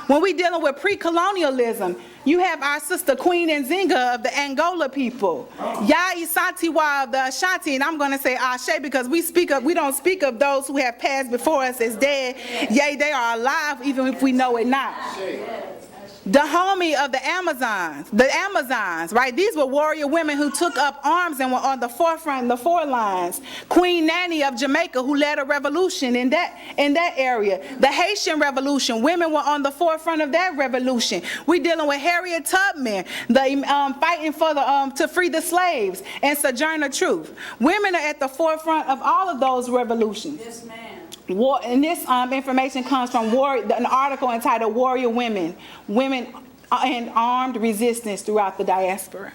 when we're dealing with pre-colonialism, you have our sister Queen Nzinga of the Angola people, Yai Santiwa of the Ashanti, and I'm going to say Ashe because we don't speak of those who have passed before us as dead. Yea, they are alive even if we know it not. Dahomey of the Amazons, right? These were warrior women who took up arms and were on the forefront, the forelines. Queen Nanny of Jamaica, who led a revolution in that area. The Haitian Revolution, women were on the forefront of that revolution. We're dealing with Harriet Tubman, fighting for to free the slaves, and Sojourner Truth. Women are at the forefront of all of those revolutions. Yes, ma'am. And this information comes from an article entitled Warrior Women, Women in Armed Resistance Throughout the Diaspora.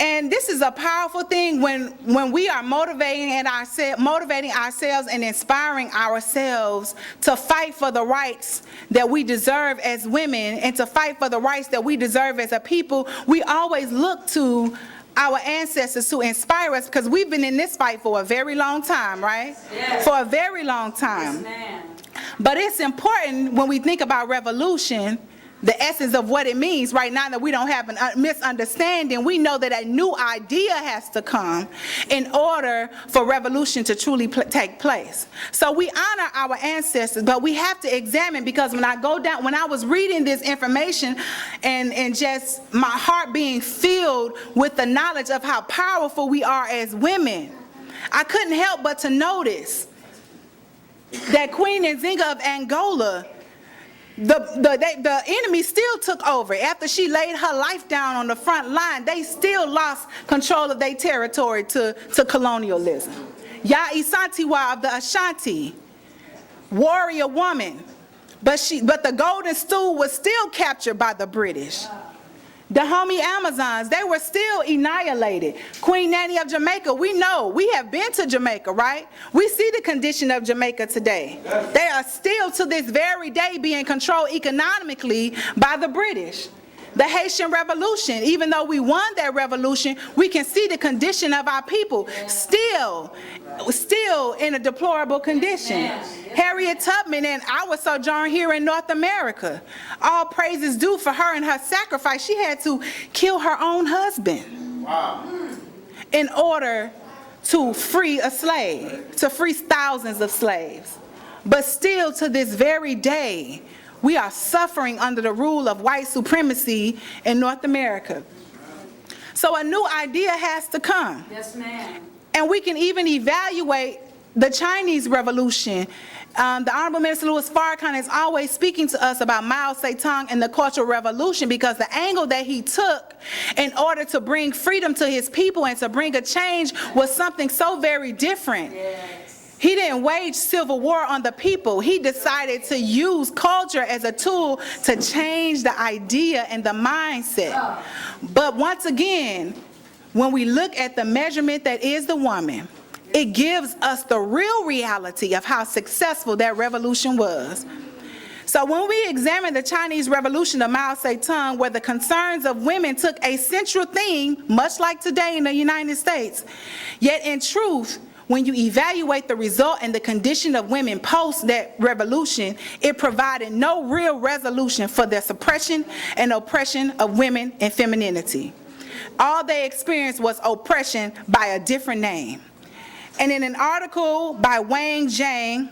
And this is a powerful thing when we are motivating ourselves and inspiring ourselves to fight for the rights that we deserve as women and to fight for the rights that we deserve as a people. We always look to our ancestors to inspire us, because we've been in this fight for a very long time, right? Yes. For a very long time. Yes, ma'am. But it's important when we think about revolution, the essence of what it means right now, that we don't have a misunderstanding. We know that a new idea has to come in order for revolution to truly take place. So we honor our ancestors, but we have to examine, because when I was reading this information and just my heart being filled with the knowledge of how powerful we are as women, I couldn't help but to notice that Queen Nzinga of Angola, the enemy still took over. After she laid her life down on the front line, they still lost control of their territory to colonialism. Ya Isantiwa of the Ashanti, warrior woman, but the golden stool was still captured by the British. The homie Amazons, they were still annihilated. Queen Nanny of Jamaica, we know, we have been to Jamaica, right? We see the condition of Jamaica today. They are still to this very day being controlled economically by the British. The Haitian Revolution, even though we won that revolution, we can see the condition of our people still in a deplorable condition. Harriet Tubman and our sojourn here in North America, all praises due for her and her sacrifice. She had to kill her own husband in order to free a slave, to free thousands of slaves. But still to this very day, we are suffering under the rule of white supremacy in North America. So a new idea has to come. Yes, ma'am. And we can even evaluate the Chinese Revolution. The Honorable Minister Louis Farrakhan is always speaking to us about Mao Zedong and the Cultural Revolution, because the angle that he took in order to bring freedom to his people and to bring a change was something so very different. Yes. He didn't wage civil war on the people. He decided to use culture as a tool to change the idea and the mindset. But once again, when we look at the measurement that is the woman, it gives us the real reality of how successful that revolution was. So when we examine the Chinese Revolution of Mao Zedong, where the concerns of women took a central theme, much like today in the United States, yet in truth, when you evaluate the result and the condition of women post that revolution, it provided no real resolution for the suppression and oppression of women and femininity. All they experienced was oppression by a different name. And in an article by Wang Zhang,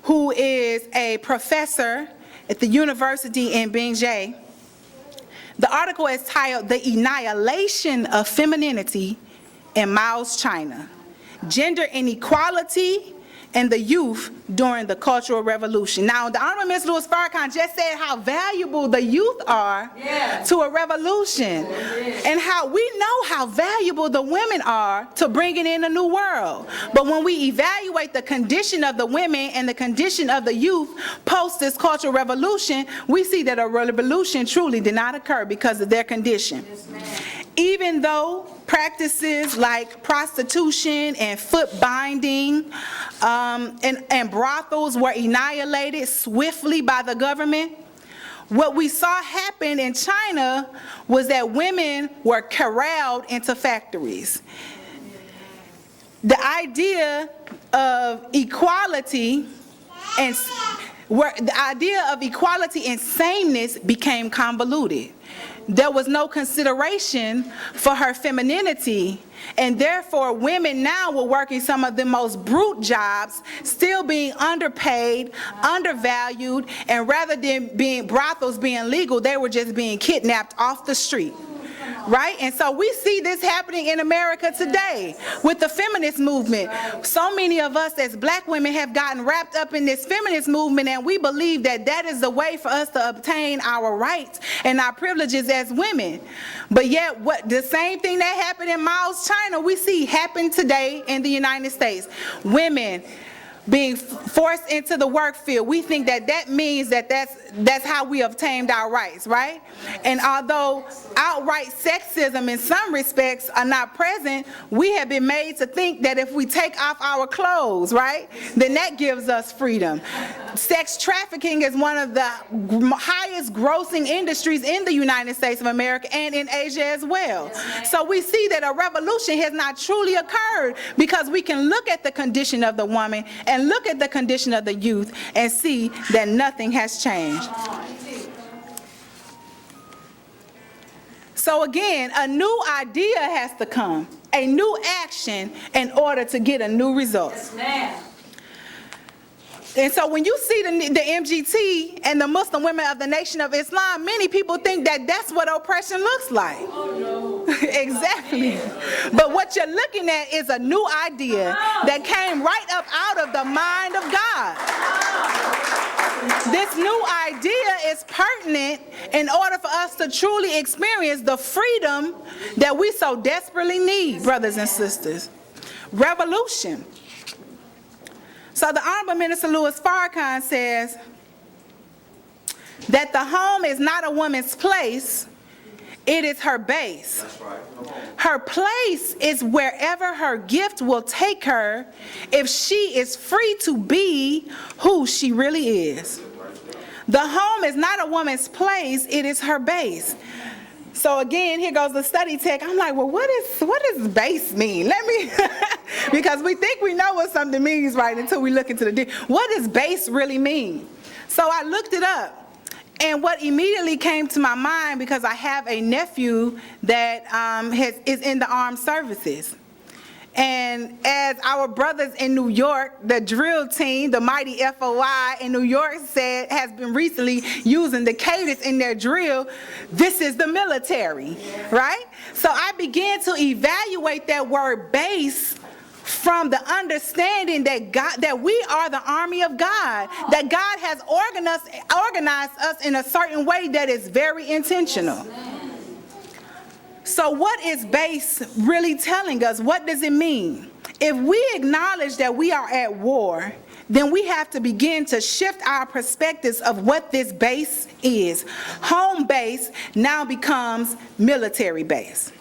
who is a professor at the university in Beijing, the article is titled "The Annihilation of Femininity in Mao's China: Gender Inequality and the Youth During the Cultural Revolution." Now, the Honorable Ms. Louis Farrakhan just said how valuable the youth are to a revolution, and how we know how valuable the women are to bringing in a new world. But when we evaluate the condition of the women and the condition of the youth post this cultural revolution, we see that a revolution truly did not occur because of their condition. Even though practices like prostitution and foot binding and brothels were annihilated swiftly by the government, what we saw happen in China was that women were corralled into factories. The idea of equality and sameness became convoluted. There was no consideration for her femininity, and therefore women now were working some of the most brute jobs, still being underpaid, undervalued, and rather than being brothels being legal, they were just being kidnapped off the street. Right? And so we see this happening in America today with the feminist movement. So many of us as black women have gotten wrapped up in this feminist movement, and we believe that that is the way for us to obtain our rights and our privileges as women. But yet, the same thing that happened in Mao's China, we see happen today in the United States. Women being forced into the work field, we think that that means that that's how we obtained our rights, right? And although outright sexism in some respects are not present, we have been made to think that if we take off our clothes, right, then that gives us freedom. Sex trafficking is one of the highest grossing industries in the United States of America and in Asia as well. So we see that a revolution has not truly occurred because we can look at the condition of the woman and look at the condition of the youth and see that nothing has changed. So again, a new idea has to come, a new action in order to get a new result. Yes, ma'am. And so when you see the MGT and the Muslim women of the Nation of Islam, many people think that that's what oppression looks like. Oh, no. Exactly. But what you're looking at is a new idea that came right up out of the mind of God. This new idea is pertinent in order for us to truly experience the freedom that we so desperately need, brothers and sisters. Revolution. So the Honorable Minister Louis Farrakhan says that the home is not a woman's place, it is her base. That's right. Come on. Her place is wherever her gift will take her if she is free to be who she really is. The home is not a woman's place, it is her base. So again, here goes the study tech. I'm like, well, what does base mean? Let me, because we think we know what something means, right, until we look into what does base really mean? So I looked it up, and what immediately came to my mind, because I have a nephew that is in the armed services. And as our brothers in New York, the drill team, the mighty FOI in New York has been recently using the cadence in their drill, this is the military, right? So I began to evaluate that word base from the understanding that we are the army of God, that God has organized us in a certain way that is very intentional. So what is base really telling us? What does it mean? If we acknowledge that we are at war, then we have to begin to shift our perspectives of what this base is. Home base now becomes military base.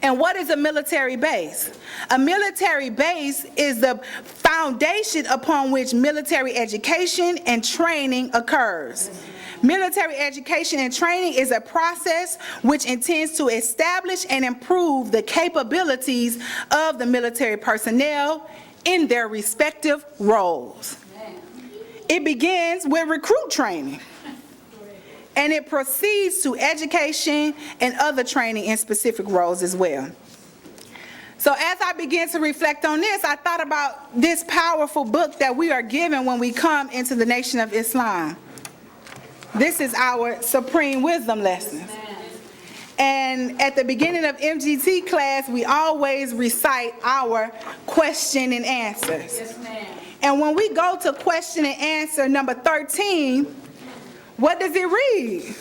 And what is a military base? A military base is the foundation upon which military education and training occurs. Military education and training is a process which intends to establish and improve the capabilities of the military personnel in their respective roles. It begins with recruit training, and it proceeds to education and other training in specific roles as well. So as I began to reflect on this, I thought about this powerful book that we are given when we come into the Nation of Islam. This is our supreme wisdom lessons. And at the beginning of MGT class, we always recite our question and answers. Yes, ma'am. And when we go to question and answer number 13, what does it read?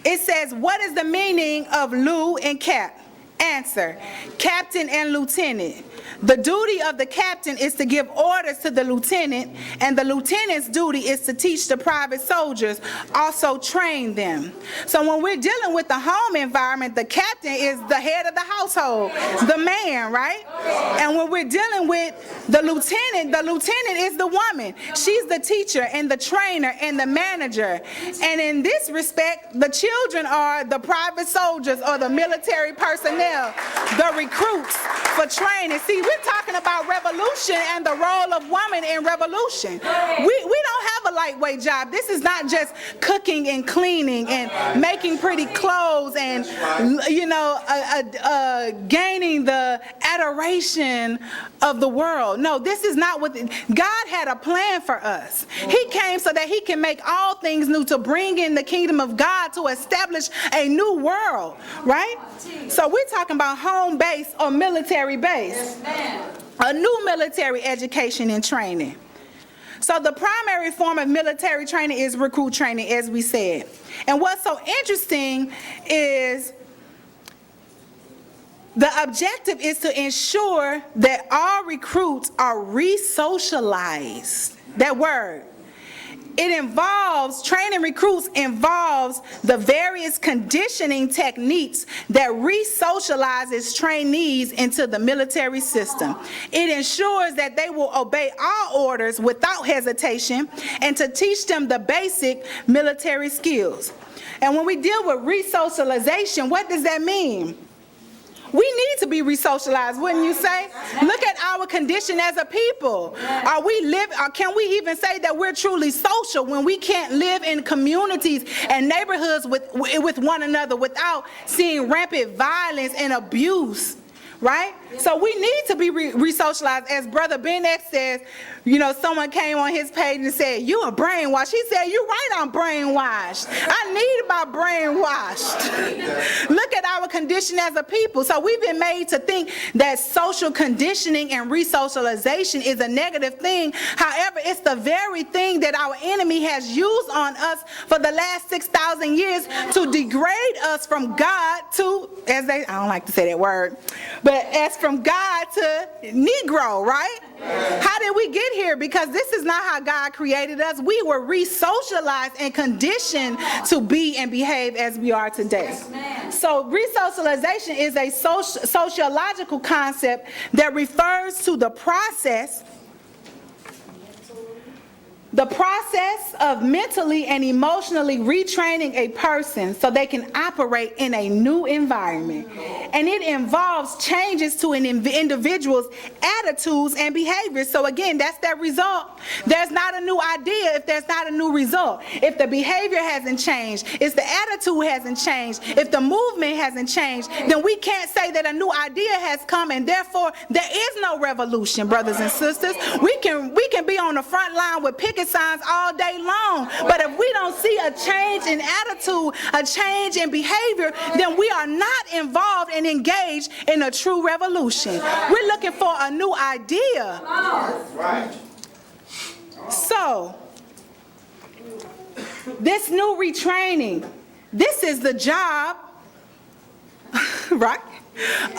It says, what is the meaning of Lu and Cap? Answer, captain and lieutenant. The duty of the captain is to give orders to the lieutenant, and the lieutenant's duty is to teach the private soldiers, also train them. So when we're dealing with the home environment, the captain is the head of the household, the man, right? And when we're dealing with the lieutenant is the woman. She's the teacher and the trainer and the manager. And in this respect, the children are the private soldiers or the military personnel, the recruits for training. See, we're talking about revolution and the role of woman in revolution. We don't have a lightweight job. This is not just cooking and cleaning and making pretty clothes and, you know, gaining the adoration of the world. No, this is not what God had a plan for us. He came so that he can make all things new, to bring in the kingdom of God, to establish a new world, right? So we're talking about home base or military base. A new military education and training. So the primary form of military training is recruit training, as we said. And what's so interesting is The objective is to ensure that all recruits are re-socialized. That word. It involves, training recruits involves the various conditioning techniques that re-socializes trainees into the military system. It ensures that they will obey all orders without hesitation and to teach them the basic military skills. And when we deal with re-socialization, what does that mean? We need to be re-socialized, wouldn't you say? Look at our condition as a people. Are we or can we even say that we're truly social when we can't live in communities and neighborhoods with one another without seeing rampant violence and abuse? Right? So we need to be re-socialized. As Brother Ben X says, you know, someone came on his page and said, "You are brainwashed." He said, "You're right, I'm brainwashed. I need my brainwashed." Look at our condition as a people. So we've been made to think that social conditioning and re-socialization is a negative thing. However, it's the very thing that our enemy has used on us for the last 6,000 years to degrade us from God to, I don't like to say that word, but as from God to Negro, right? How did we get here? Because this is not how God created us. We were re-socialized and conditioned to be and behave as we are today. So re-socialization is a sociological concept that refers to the process of mentally and emotionally retraining a person so they can operate in a new environment. And it involves changes to an individual's attitudes and behaviors. So again, that's that result. There's not a new idea if there's not a new result. If the behavior hasn't changed, if the attitude hasn't changed, if the movement hasn't changed, then we can't say that a new idea has come and therefore there is no revolution, brothers and sisters. We can be on the front line with picket signs all day long, but if we don't see a change in attitude, a change in behavior, then we are not involved and engaged in a true revolution. We're looking for a new idea. Right. So, this new retraining, this is the job, right,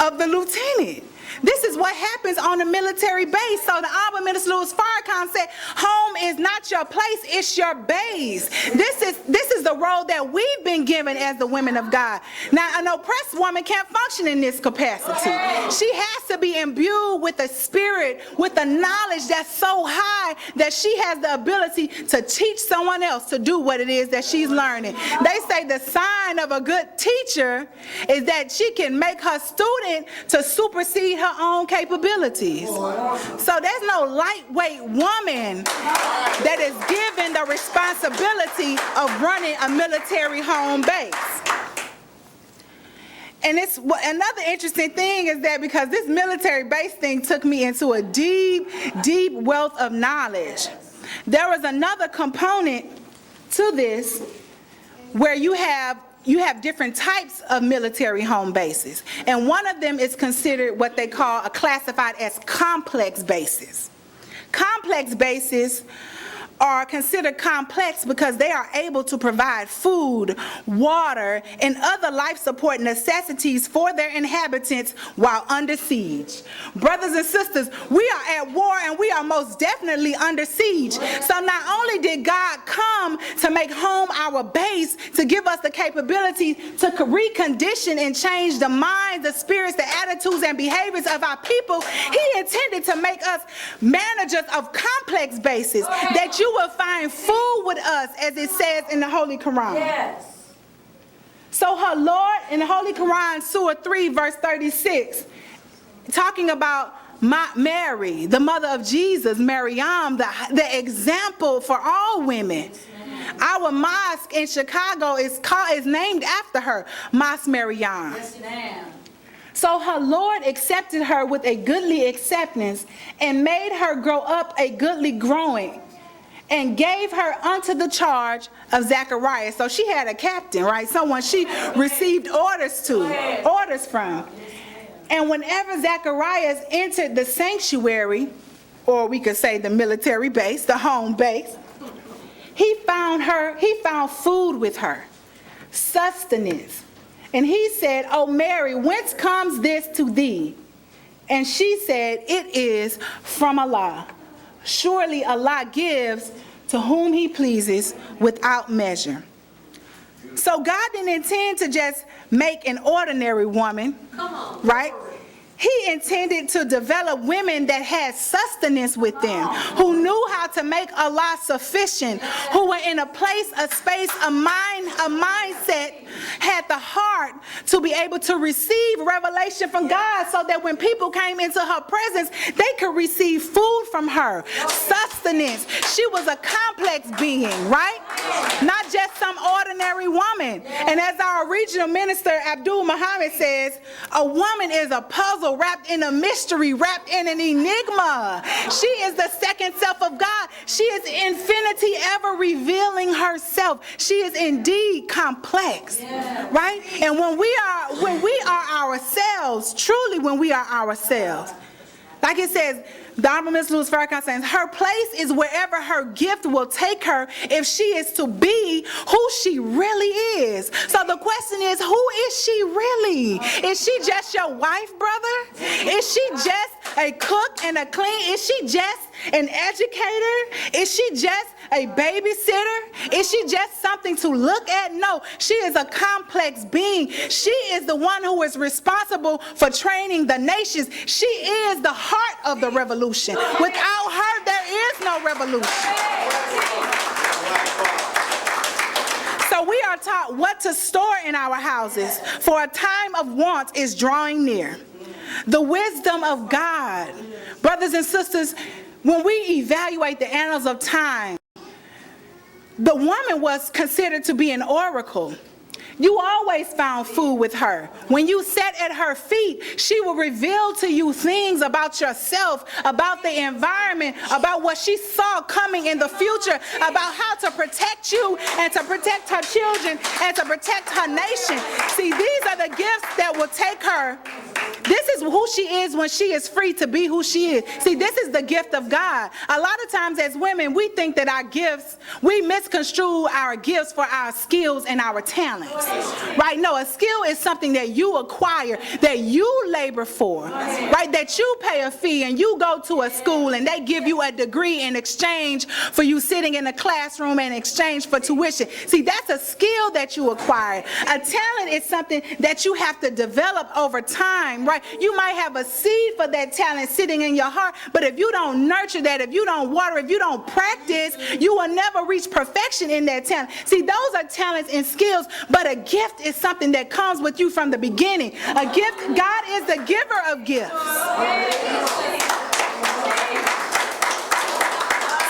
of the lieutenant. This is what happens on a military base. So the Honorable Minister Farrakhan said, home is not your place, it's your base. This is the role that we've been given as the women of God. Now, an oppressed woman can't function in this capacity. She has to be imbued with a spirit, with a knowledge that's so high that she has the ability to teach someone else to do what it is that she's learning. They say the sign of a good teacher is that she can make her student to supersede her own capabilities. So there's no lightweight woman that is given the responsibility of running a military home base. And it's another interesting thing is that because this military base thing took me into a deep, deep wealth of knowledge, there was another component to this where you have different types of military home bases. And one of them is considered what they call classified as complex bases. Complex bases are considered complex because they are able to provide food, water, and other life support necessities for their inhabitants while under siege. Brothers and sisters, we are at war and we are most definitely under siege. So not only did God come to make home our base, to give us the capability to recondition and change the minds, the spirits, the attitudes, and behaviors of our people, He intended to make us managers of complex bases, that you will find food with us, as it says in the Holy Quran. Yes. So her Lord in the Holy Quran, Surah 3, verse 36, talking about Mary, the mother of Jesus, Maryam, the example for all women. Our mosque in Chicago is named after her, Mosque Maryam. Yes, ma'am. So her Lord accepted her with a goodly acceptance and made her grow up a goodly growing, and gave her unto the charge of Zacharias. So she had a captain, right? Someone she received orders from. And whenever Zacharias entered the sanctuary, or we could say the military base, the home base, he found food with her, sustenance, And he said, "O Mary, whence comes this to thee?" And she said, "It is from Allah. Surely Allah gives to whom he pleases without measure." So God didn't intend to just make an ordinary woman, right? He intended to develop women that had sustenance with them, who knew how to make Allah sufficient, who were in a place, a space, a mindset, had the heart to be able to receive revelation from God, so that when people came into her presence, they could receive food from her, sustenance. She was a complex being, right? Not just some ordinary woman. And as our regional minister, Abdul Muhammad, says, a woman is a puzzle wrapped in a mystery, wrapped in an enigma. She is the second self of God. She is infinity, ever revealing herself. She is indeed complex, right? And when we are ourselves, truly when we are ourselves, like it says, the Honorable Minister Farrakhan says, her place is wherever her gift will take her if she is to be who she really is. So the question is, who is she really? Is she just your wife, brother? Is she just a cook and a clean? Is she just an educator? Is she just a babysitter? Is she just something to look at? No, she is a complex being. She is the one who is responsible for training the nations. She is the heart of the revolution. Without her, there is no revolution. So we are taught what to store in our houses, for a time of want is drawing near. The wisdom of God. Brothers and sisters, when we evaluate the annals of time, the woman was considered to be an oracle. You always found food with her. When you sat at her feet, she will reveal to you things about yourself, about the environment, about what she saw coming in the future, about how to protect you and to protect her children and to protect her nation. See, these are the gifts that will take her. This is who she is when she is free to be who she is. See, this is the gift of God. A lot of times as women, we think that our gifts, we misconstrue our gifts for our skills and our talents. Right? No, a skill is something that you acquire, that you labor for, right? That you pay a fee and you go to a school and they give you a degree in exchange for you sitting in a classroom in exchange for tuition. See, that's a skill that you acquire. A talent is something that you have to develop over time, right? You might have a seed for that talent sitting in your heart, but if you don't nurture that, if you don't water, if you don't practice, you will never reach perfection in that talent. See, those are talents and skills, but a gift is something that comes with you from the beginning. A gift, God is the giver of gifts.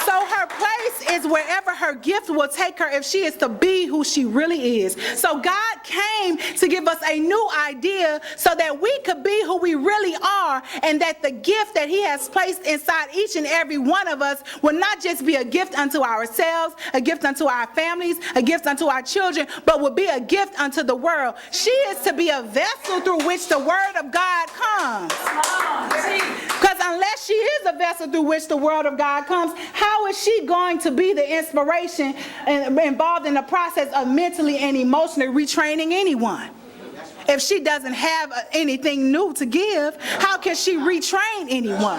So her place is wherever her gift will take her if she is to be who she really is. So God came to give us a new idea so that we could be who we really are, and that the gift that he has placed inside each and every one of us will not just be a gift unto ourselves, a gift unto our families, a gift unto our children, but will be a gift unto the world. She is to be a vessel through which the word of God comes. Because unless she is a vessel through which the word of God comes, how is she going to be the inspiration and involved in the process of mentally and emotionally retraining anyone? If she doesn't have anything new to give, how can she retrain anyone?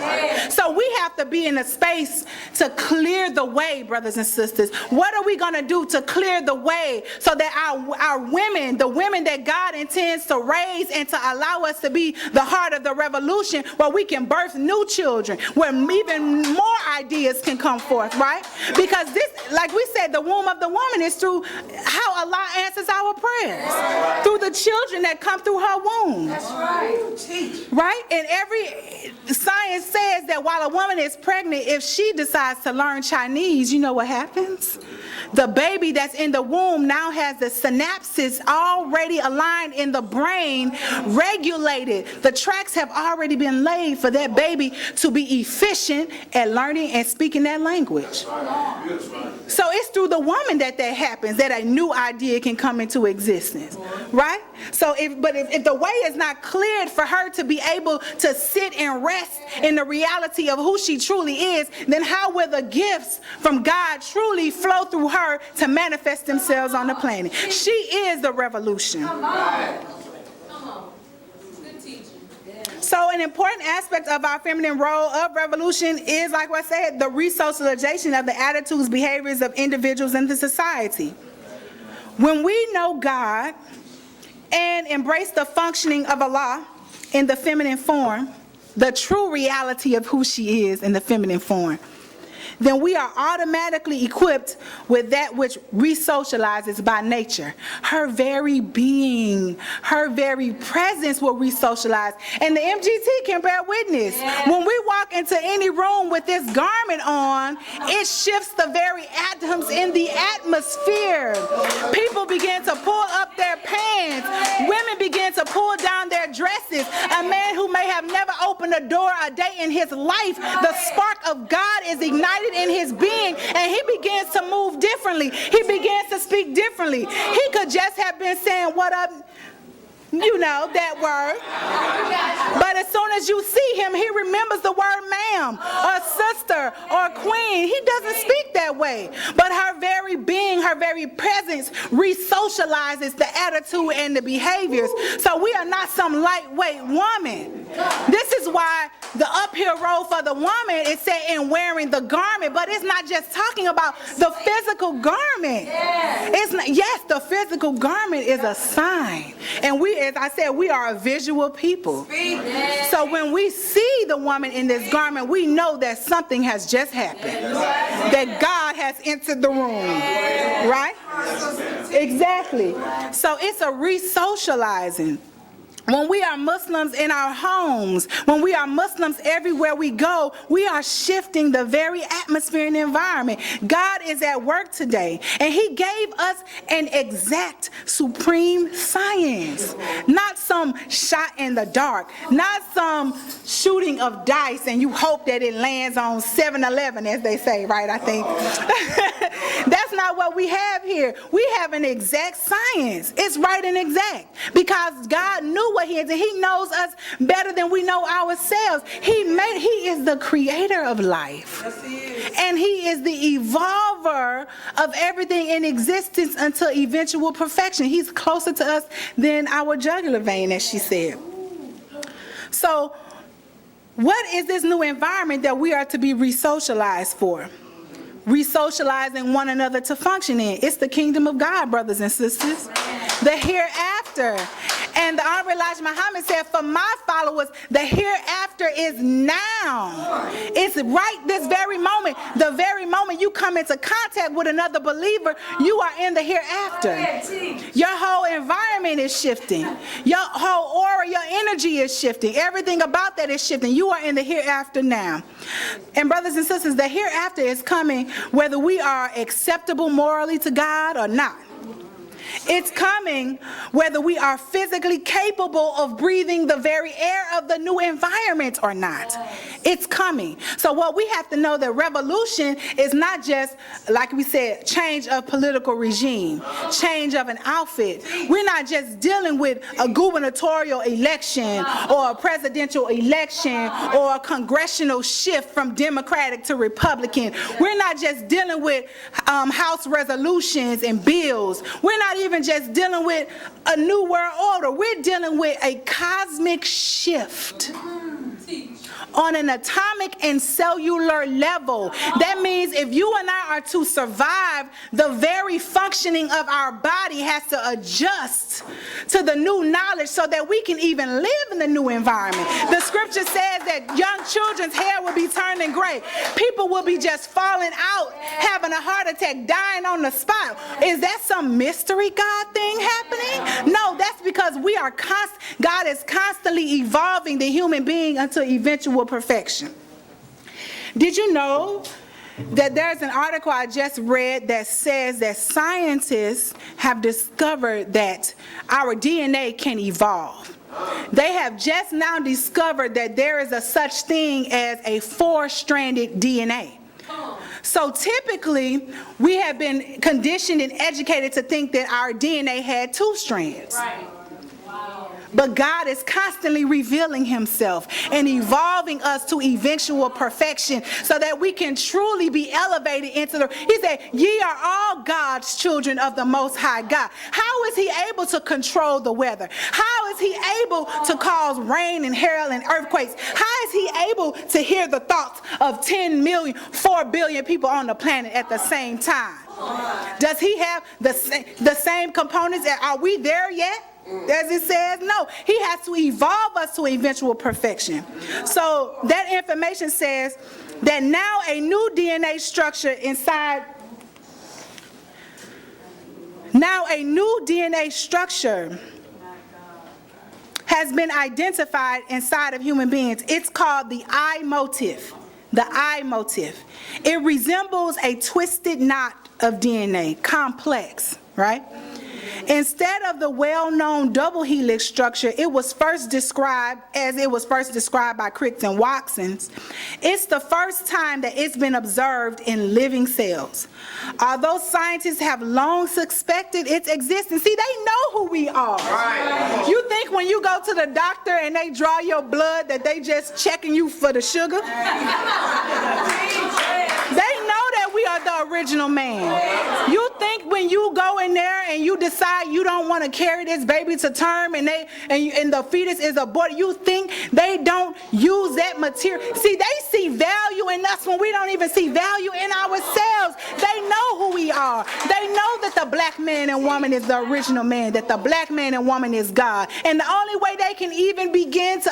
So we have to be in a space to clear the way, brothers and sisters. What are we going to do to clear the way so that our women, the women that God intends to raise and to allow us to be the heart of the revolution, where we can birth new children, where even more ideas can come forth, right? Because this, like we said, the womb of the woman is through how Allah answers our prayers, through the children that come through her womb. That's right. Right? And every science says that while a woman is pregnant, if she decides to learn Chinese, you know what happens? The baby that's in the womb now has the synapses already aligned in the brain, regulated. The tracks have already been laid for that baby to be efficient at learning and speaking that language. So it's through the woman that happens, that a new idea can come into existence. Right? So if the way is not cleared for her to be able to sit and rest in the reality of who she truly is, then how will the gifts from God truly flow through her to manifest themselves on the planet? She is the revolution. an important aspect of our feminine role of revolution is, like I said, the resocialization of the attitudes, behaviors of individuals in the society. When we know God and embrace the functioning of Allah in the feminine form, the true reality of who she is in the feminine form, then we are automatically equipped with that which resocializes by nature. Her very being, her very presence will resocialize. And the MGT can bear witness. When we walk into any room with this garment on, it shifts the very atoms in the atmosphere. People begin to pull up their pants. Women begin to pull down their dresses. A man who may have never opened a door a day in his life, the spark of God is ignited in his being, and he begins to move differently. He begins to speak differently. He could just have been saying, "What up?" You know, that word. But as soon as you see him, he remembers the word ma'am, or sister, or queen. He doesn't speak that way. But her very being, her very presence resocializes the attitude and the behaviors. So we are not some lightweight woman. This is why the uphill road for the woman is set in wearing the garment. But it's not just talking about the physical garment. It's not, yes, the physical garment is a sign. And we, as I said, we are a visual people. So when we see the woman in this garment, we know that something has just happened. That God has entered the room. Right? Exactly. So it's a resocializing. When we are Muslims in our homes, when we are Muslims everywhere we go, we are shifting the very atmosphere and environment. God is at work today, and he gave us an exact supreme science. Not some shot in the dark, not some shooting of dice and you hope that it lands on 7-Eleven, as they say, right, I think. That's not what we have here. We have an exact science. It's right and exact, because God knew what he is, and he knows us better than we know ourselves. He is the creator of life. Yes, he is. And he is the evolver of everything in existence until eventual perfection. He's closer to us than our jugular vein, as she said. So what is this new environment that we are to be resocialized for? Resocializing one another to function in. It's the kingdom of God, brothers and sisters. The hereafter. And the Honorable Elijah Muhammad said, for my followers, the hereafter is now. It's right this very moment. The very moment you come into contact with another believer, you are in the hereafter. Your whole environment is shifting. Your whole aura, your energy is shifting. Everything about that is shifting. You are in the hereafter now. And brothers and sisters, the hereafter is coming whether we are acceptable morally to God or not. It's coming whether we are physically capable of breathing the very air of the new environment or not. It's coming. So what we have to know, that revolution is not just, like we said, change of political regime, change of an outfit. We're not just dealing with a gubernatorial election or a presidential election or a congressional shift from Democratic to Republican. We're not just dealing with House resolutions and bills. We're not even just dealing with a new world order. We're dealing with a cosmic shift on an atomic and cellular level. That means if you and I are to survive, the very functioning of our body has to adjust to the new knowledge so that we can even live in the new environment. The scripture says that young children's hair will be turning gray. People will be just falling out, having a heart attack, dying on the spot. Is that some mystery God thing happening? No, that's because we are God is constantly evolving the human being until eventual perfection. Did you know that there's an article I just read that says that scientists have discovered that our DNA can evolve? They have just now discovered that there is a such thing as a 4-stranded DNA. So typically, we have been conditioned and educated to think that our DNA had 2 strands. Right. Wow. But God is constantly revealing himself and evolving us to eventual perfection so that we can truly be elevated into the, he said, ye are all God's children of the Most High God. How is he able to control the weather? How is he able to cause rain and hail and earthquakes? How is he able to hear the thoughts of 10 million, 4 billion people on the planet at the same time? Does he have the same components? Are we there yet? As it says, no. He has to evolve us to eventual perfection. So that information says that now a new DNA structure inside, has been identified inside of human beings. It's called the I motive. The I motive. It resembles a twisted knot of DNA, complex, right? Instead of the well-known double helix structure, it was first described by Crick and Watsons. It's the first time that it's been observed in living cells. Although scientists have long suspected its existence, see, they know who we are. Right. You think when you go to the doctor and they draw your blood that they just checking you for the sugar? They know that we are the original man. You think when you go in there and you decide you don't want to carry this baby to term and the fetus is aborted, you think they don't use that material? See, they see value in us when we don't even see value in ourselves. They know who we are. They know that the black man and woman is the original man, that the black man and woman is God. And the only way they can even begin to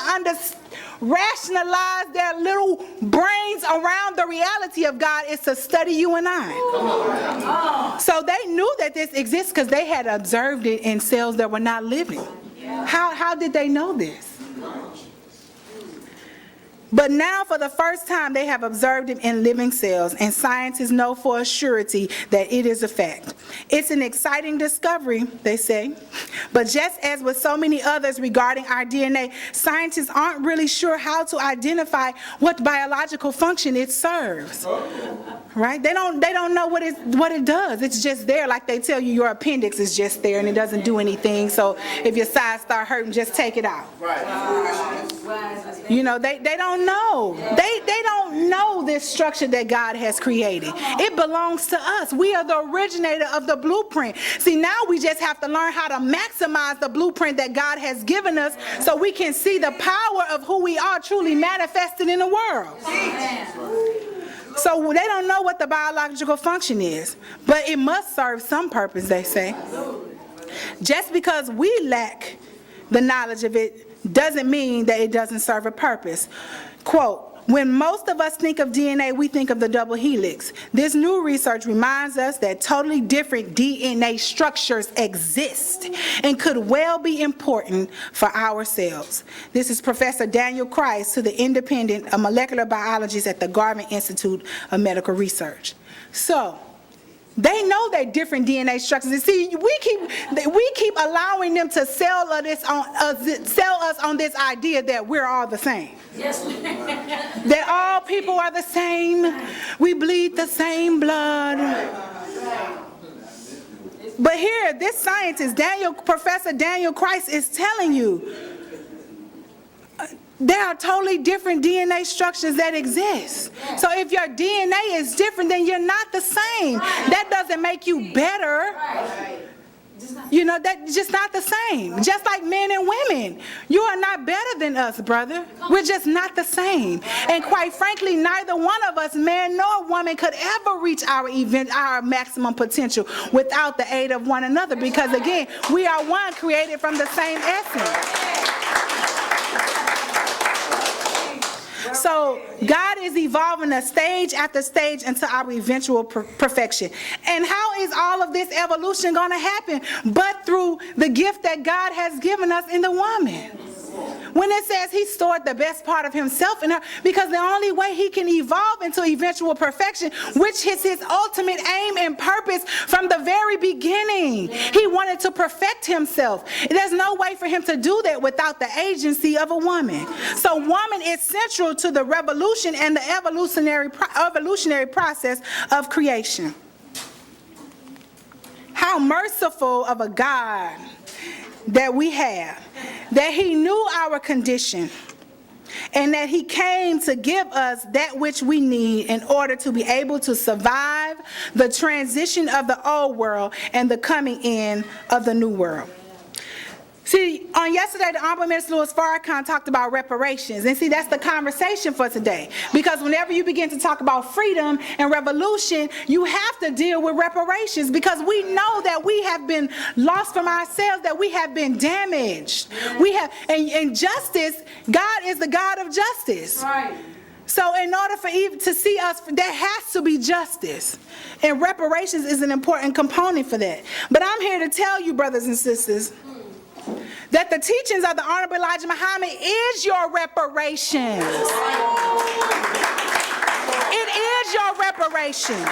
rationalize their little brains around the reality of God is to study you and I. So they knew that this exists because they had observed it in cells that were not living. How did they know this? But now for the first time they have observed it in living cells, and scientists know for a surety that it is a fact. It's an exciting discovery, they say, but just as with so many others regarding our DNA, scientists aren't really sure how to identify what biological function it serves. Right? They don't know what it does. It's just there, like they tell you your appendix is just there and it doesn't do anything. So if your sides start hurting, just take it out. Right. You know, they don't know. They don't know this structure that God has created. It belongs to us. We are the originator of the blueprint. See, now we just have to learn how to maximize the blueprint that God has given us so we can see the power of who we are truly manifested in the world. So they don't know what the biological function is, but it must serve some purpose, they say. Just because we lack the knowledge of it doesn't mean that it doesn't serve a purpose. Quote, when most of us think of DNA, we think of the double helix. This new research reminds us that totally different DNA structures exist and could well be important for our cells. This is Professor Daniel Christ, the independent molecular biologist at the Garvin Institute of Medical Research. So, they know that different DNA structures. And see, we keep allowing them to sell us on this idea that we're all the same. Yes. That all people are the same. We bleed the same blood. But here, this scientist, Professor Daniel Christ, is telling you there are totally different DNA structures that exist. So if your DNA is different, then you're not the same. That doesn't make you better. You know, that's just not the same. Just like men and women. You are not better than us, brother. We're just not the same. And quite frankly, neither one of us, man nor woman, could ever reach our maximum potential without the aid of one another. Because again, we are one, created from the same essence. So God is evolving us stage after stage into our eventual perfection. And how is all of this evolution going to happen but through the gift that God has given us in the woman? When it says he stored the best part of himself in her, because the only way he can evolve into eventual perfection, which is his ultimate aim and purpose from the very beginning. He wanted to perfect himself. There's no way for him to do that without the agency of a woman. So woman is central to the revolution and the evolutionary process of creation. How merciful of a God that we have, that he knew our condition, and that he came to give us that which we need in order to be able to survive the transition of the old world and the coming in of the new world. See, on yesterday, the Honorable Minister Farrakhan talked about reparations. And see, that's the conversation for today. Because whenever you begin to talk about freedom and revolution, you have to deal with reparations. Because we know that we have been lost from ourselves, that we have been damaged. We have, and justice, God is the God of justice. Right. So in order for Eve to see us, there has to be justice. And reparations is an important component for that. But I'm here to tell you, brothers and sisters, that the teachings of the Honorable Elijah Muhammad is your reparations. It is your reparations.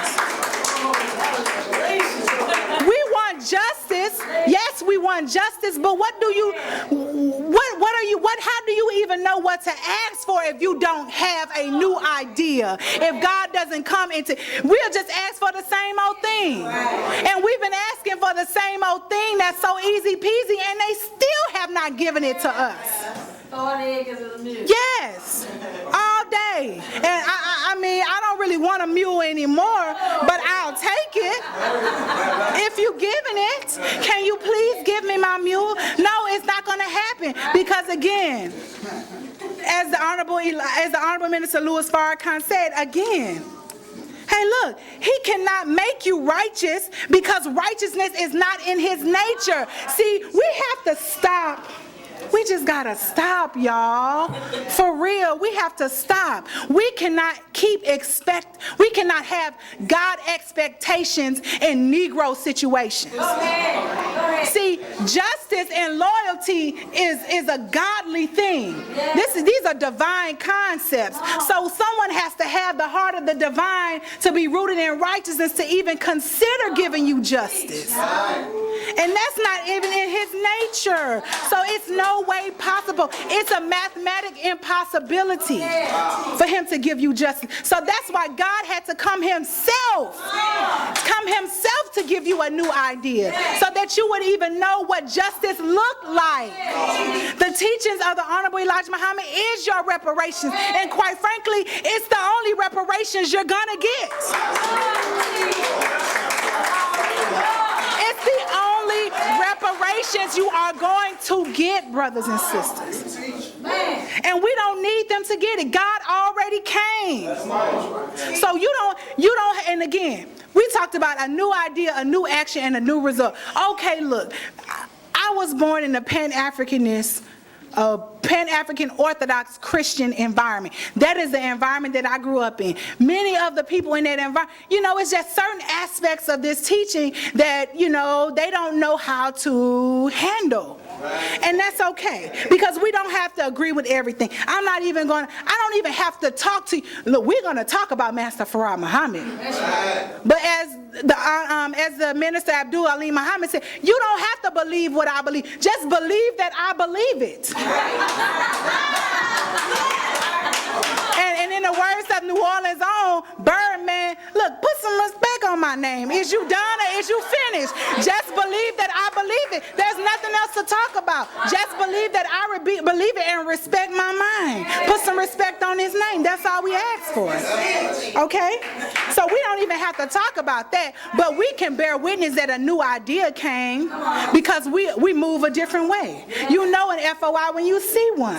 We want justice. Yes, we want justice, but how do you even know what to ask for if you don't have a new idea? If God doesn't come into, we'll just ask for the same old thing. And we've been asking for the same old thing that's so easy peasy, and they still have not given it to us. Yes, all day. And I mean, I don't really want a mule anymore, but I'll take it. If you giving it, can you please give me my mule? No, it's not going to happen, because again, as the Honorable Minister Louis Farrakhan said, again, hey, look, he cannot make you righteous because righteousness is not in his nature. See, we have to stop. We just gotta stop, y'all. For real, we have to stop. We cannot we cannot have God expectations in Negro situations. Okay. See, justice and loyalty is a godly thing. These are divine concepts. So someone has to have the heart of the divine to be rooted in righteousness to even consider giving you justice. And that's not even in his nature. So it's no way possible. It's a mathematic impossibility for him to give you justice. So that's why God had to come himself to give you a new idea, so that you would even know what justice looked like. The teachings of the Honorable Elijah Muhammad is your reparations. And quite frankly, it's the only reparations you're gonna get. It's the only reparations you are going to get, brothers and sisters. And we don't need them to get it. God already came. So you don't, and again, we talked about a new idea, a new action, and a new result. Okay, look, I was born in a Pan-Africanist, Pan-African Orthodox Christian environment. That is the environment that I grew up in. Many of the people in that environment, it's just certain aspects of this teaching that, they don't know how to handle. And that's okay, because we don't have to agree with everything. I don't even have to talk to you. Look, we're going to talk about Master Farrakhan Muhammad. But as the Minister Abdul Ali Muhammad said, you don't have to believe what I believe. Just believe that I believe it. And in the words of New Orleans' own Birdman, look, put some respect on my name. Is you done or is you finished? Just believe that I believe it. There's nothing else to talk about. Just believe that I believe it and respect my mind. Put some respect on his name. That's all we ask for. Okay? So we don't even have to talk about that, but we can bear witness that a new idea came because we move a different way. You know an FOI when you see one.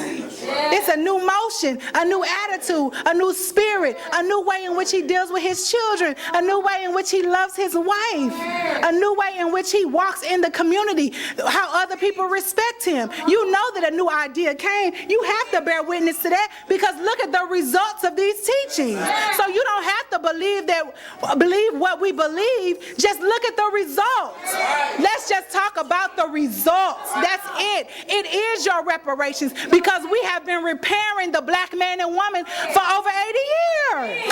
It's a new motion, a new attitude, a new spirit, a new way in which he deals with his children, a new way in which he loves his wife, a new way in which he walks in the community, how other people respect him. You know that a new idea came. You have to bear witness to that, because look at the results of these teachings. So you don't have to believe what we believe. Just look at the results. Let's just talk about the results. That's it. It is your reparations, because we have been repairing the black man and woman for over 80 years.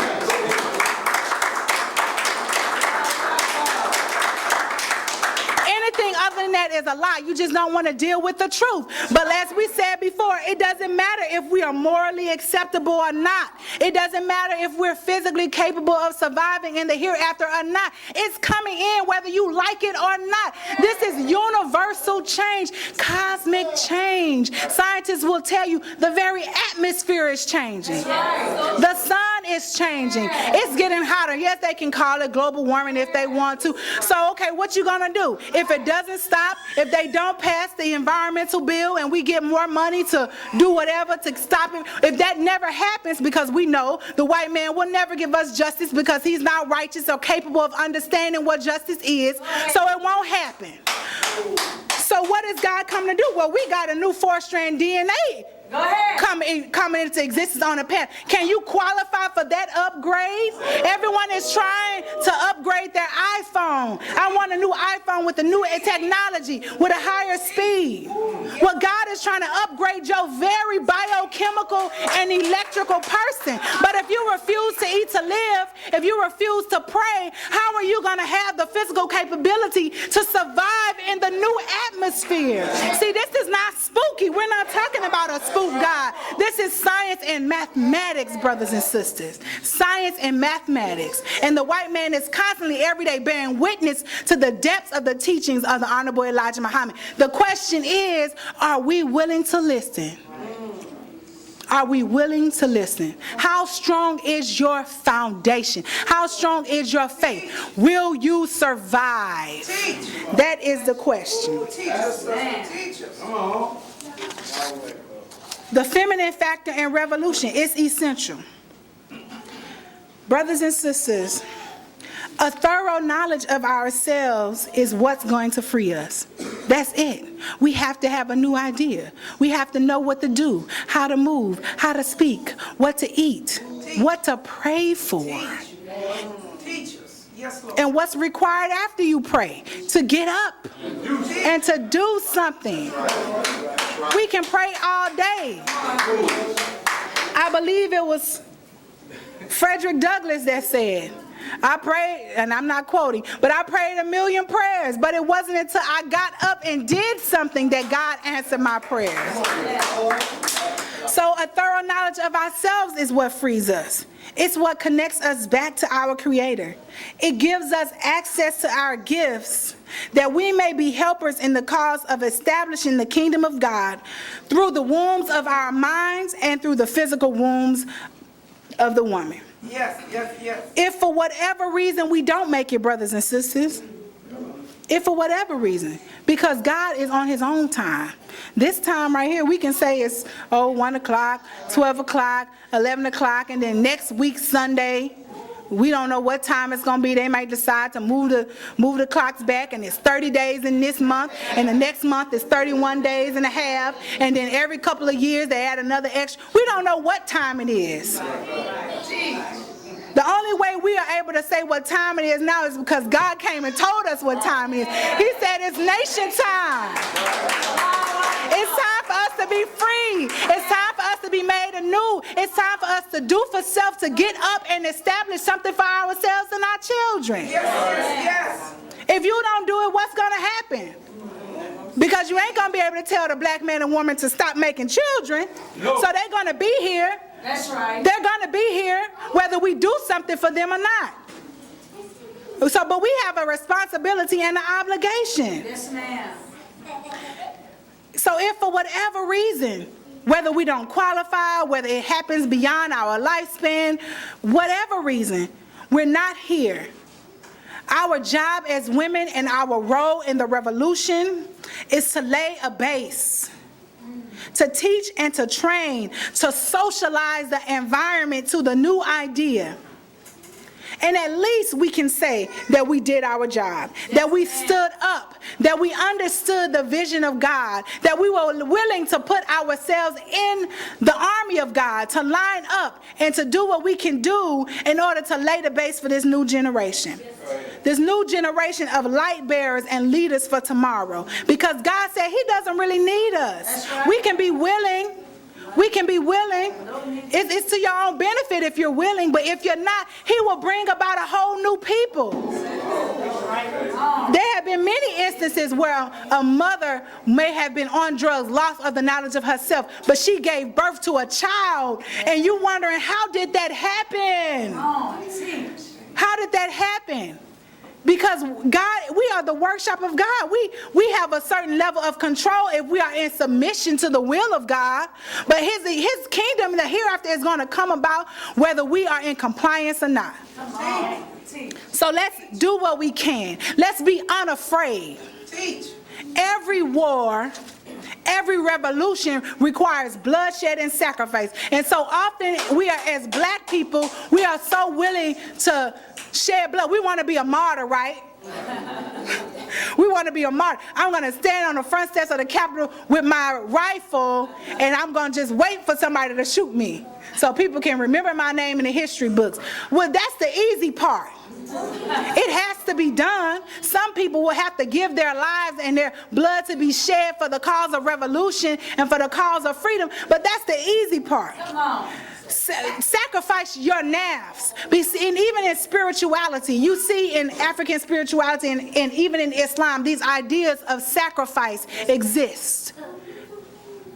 Anything other than that is a lie. You just don't want to deal with the truth. But as we said before, it doesn't matter if we are morally acceptable or not. It doesn't matter if we're physically capable of surviving in the hereafter or not. It's coming in whether you like it or not. This is universal change, cosmic change. Scientists will tell you the very atmosphere is changing. The sun is changing. It's getting hotter. Yes, they can call it global warming if they want to. So, okay, what you gonna do? If it doesn't stop, if they don't pass the environmental bill and we get more money to do whatever to stop it, if that never happens, because we know the white man will never give us justice because he's not righteous or capable of understanding what justice is, so it won't happen. So what is God coming to do? Well, we got a new 4-strand DNA coming into existence on a pen. Can you qualify for that upgrade? Everyone is trying to upgrade their iPhone. I want a new iPhone with the new technology, with a higher speed. Well, God is trying to upgrade your very biochemical and electrical person. But if you refuse to eat to live, if you refuse to pray, how are you going to have the physical capability to survive in the new atmosphere? See, this is not spooky. We're not talking about a spooky God. This is science and mathematics, brothers and sisters. Science and mathematics. And the white man is constantly, every day, bearing witness to the depths of the teachings of the Honorable Elijah Muhammad. The question is, are we willing to listen? Are we willing to listen? How strong is your foundation? How strong is your faith? Will you survive? That is the question. The feminine factor in revolution is essential. Brothers and sisters, a thorough knowledge of ourselves is what's going to free us. That's it. We have to have a new idea. We have to know what to do, how to move, how to speak, what to eat, what to pray for. And what's required after you pray? To get up and to do something. We can pray all day. I believe it was Frederick Douglass that said, I prayed, and I'm not quoting, but I prayed 1,000,000 prayers, but it wasn't until I got up and did something that God answered my prayers. So a thorough knowledge of ourselves is what frees us. It's what connects us back to our Creator. It gives us access to our gifts that we may be helpers in the cause of establishing the kingdom of God through the wombs of our minds and through the physical wombs of the woman. Yes, yes, yes. If for whatever reason we don't make it, brothers and sisters, if for whatever reason, because God is on his own time. This time right here, we can say it's 1 o'clock, 12 o'clock, 11 o'clock, and then next week, Sunday, we don't know what time it's going to be. They might decide to move the clocks back, and it's 30 days in this month, and the next month is 31 days and a half, and then every couple of years they add another extra. We don't know what time it is. The only way we are able to say what time it is now is because God came and told us what time it is. He said it's nation time. It's time for us to be free. It's time for us to be made anew. It's time for us to do for self, to get up and establish something for ourselves and our children. Yes, yes, yes. If you don't do it, what's going to happen? Because you ain't going to be able to tell the black man and woman to stop making children. No. So they're going to be here. That's right. They're going to be here whether we do something for them or not. So, but we have a responsibility and an obligation. Yes, ma'am. So if for whatever reason, whether we don't qualify, whether it happens beyond our lifespan, whatever reason, we're not here. Our job as women and our role in the revolution is to lay a base, to teach and to train, to socialize the environment to the new idea. And at least we can say that we did our job, that we stood up, that we understood the vision of God, that we were willing to put ourselves in the army of God, to line up and to do what we can do in order to lay the base for this new generation. This new generation of light bearers and leaders for tomorrow. Because God said he doesn't really need us. We can be willing. We can be willing. It's to your own benefit if you're willing, but if you're not, he will bring about a whole new people. There have been many instances where a mother may have been on drugs, lost of the knowledge of herself, but she gave birth to a child, and you wondering, how did that happen? How did that happen? Because God, we are the workshop of God. We have a certain level of control if we are in submission to the will of God. But his kingdom, the hereafter, is going to come about whether we are in compliance or not. So let's do what we can. Let's be unafraid. Every war, every revolution requires bloodshed and sacrifice. And so often we are, as black people, we are so willing to shed blood. We want to be a martyr, right? We want to be a martyr. I'm going to stand on the front steps of the Capitol with my rifle, and I'm going to just wait for somebody to shoot me so people can remember my name in the history books. Well, that's the easy part. It has to be done. Some people will have to give their lives and their blood to be shed for the cause of revolution and for the cause of freedom, but that's the easy part. Come on. Sacrifice your nafs. And even in spirituality, you see in African spirituality and even in Islam, these ideas of sacrifice exist.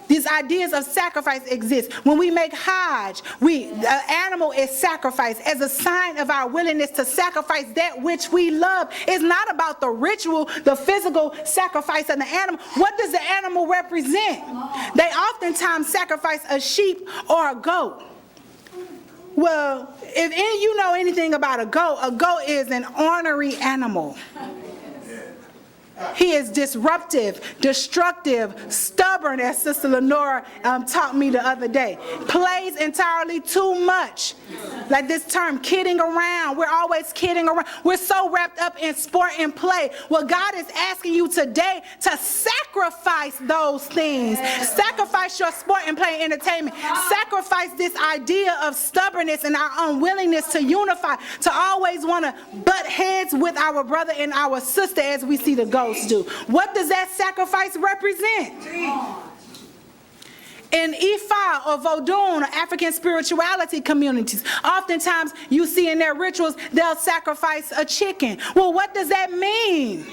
These ideas of sacrifice exist. When we make Hajj, the animal is sacrificed as a sign of our willingness to sacrifice that which we love. It's not about the ritual, the physical sacrifice of the animal. What does the animal represent? They oftentimes sacrifice a sheep or a goat. Well, if you know anything about a goat is an ornery animal. He is disruptive, destructive, stubborn, as Sister Lenora taught me the other day. Plays entirely too much. Like this term, kidding around. We're always kidding around. We're so wrapped up in sport and play. Well, God is asking you today to sacrifice those things. Sacrifice your sport and play entertainment. Sacrifice this idea of stubbornness and our unwillingness to unify, to always want to butt heads with our brother and our sister as we see the ghosts do. What does that sacrifice represent? In Ifa or Vodun or African spirituality communities, oftentimes you see in their rituals, they'll sacrifice a chicken. Well, what does that mean?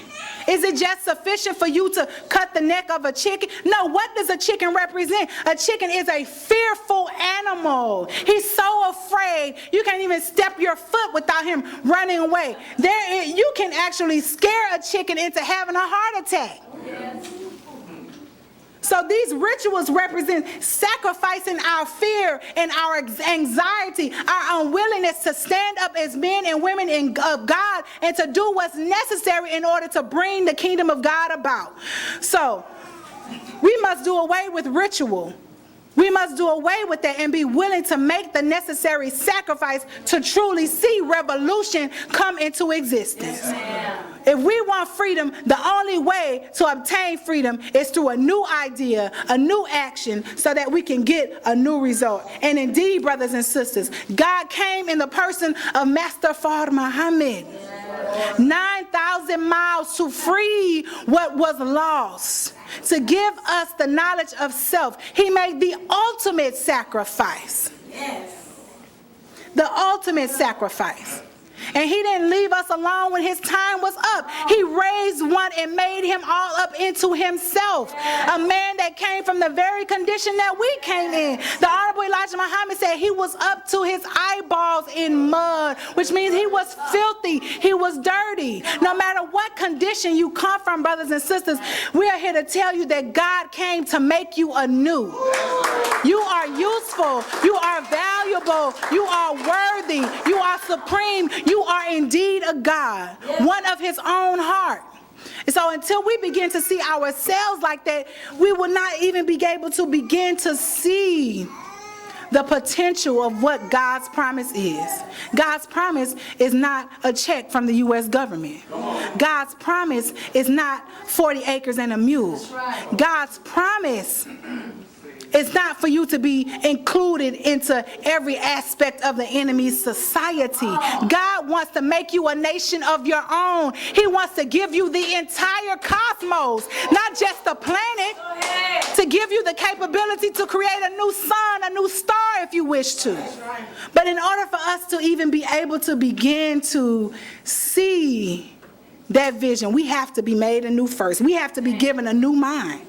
Is it just sufficient for you to cut the neck of a chicken? No, what does a chicken represent? A chicken is a fearful animal. He's so afraid you can't even step your foot without him running away. You can actually scare a chicken into having a heart attack. Yes. So these rituals represent sacrificing our fear and our anxiety, our unwillingness to stand up as men and women of God and to do what's necessary in order to bring the kingdom of God about. So we must do away with ritual. We must do away with that and be willing to make the necessary sacrifice to truly see revolution come into existence. Amen. If we want freedom, the only way to obtain freedom is through a new idea, a new action, so that we can get a new result. And indeed, brothers and sisters, God came in the person of Master Farrakhan Muhammad. 9,000 miles to free what was lost, to give us the knowledge of self. He made the ultimate sacrifice. Yes. The ultimate sacrifice. And he didn't leave us alone when his time was up. He raised one and made him all up into himself. A man that came from the very condition that we came in. The Honorable Elijah Muhammad said he was up to his eyeballs in mud, which means he was filthy, he was dirty. No matter what condition you come from, brothers and sisters, we are here to tell you that God came to make you anew. You are useful, you are valuable, you are worthy, you are supreme, you are indeed a God, one of his own heart. And so until we begin to see ourselves like that, we will not even be able to begin to see the potential of what God's promise is. God's promise is not a check from the U.S. government. God's promise is not 40 acres and a mule. God's promise is not for you to be included into every aspect of the enemy's society. God wants to make you a nation of your own. He wants to give you the entire cosmos, not just the planet, to give you the capability to create a new sun, a new star if you wish to. But in order for us to even be able to begin to see that vision, we have to be made anew first. We have to be given a new mind.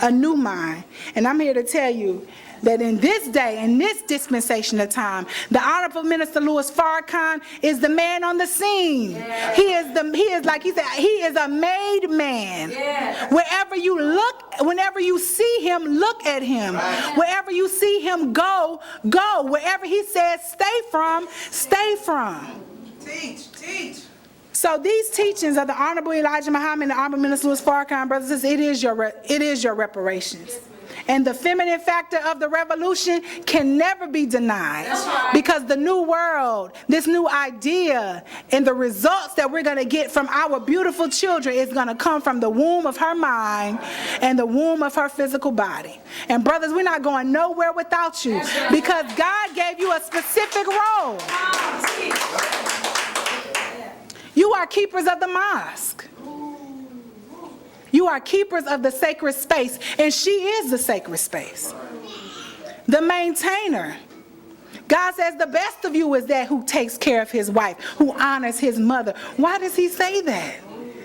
A new mind. And I'm here to tell you that in this day, in this dispensation of time, the Honorable Minister Louis Farrakhan is the man on the scene. Yes. He is like he said, he is a made man. Yes. Wherever you look, whenever you see him, look at him. Right. Wherever you see him go, go. Wherever he says stay from, stay from. Teach. So these teachings of the Honorable Elijah Muhammad and the Honorable Minister Louis Farrakhan, brothers and sisters, it is your reparations. And the feminine factor of the revolution can never be denied. Because the new world, this new idea, and the results that we're going to get from our beautiful children is going to come from the womb of her mind and the womb of her physical body. And brothers, we're not going nowhere without you, because God gave you a specific role. You are keepers of the mosque. You are keepers of the sacred space, and she is the sacred space. The maintainer. God says the best of you is that who takes care of his wife, who honors his mother. Why does he say that?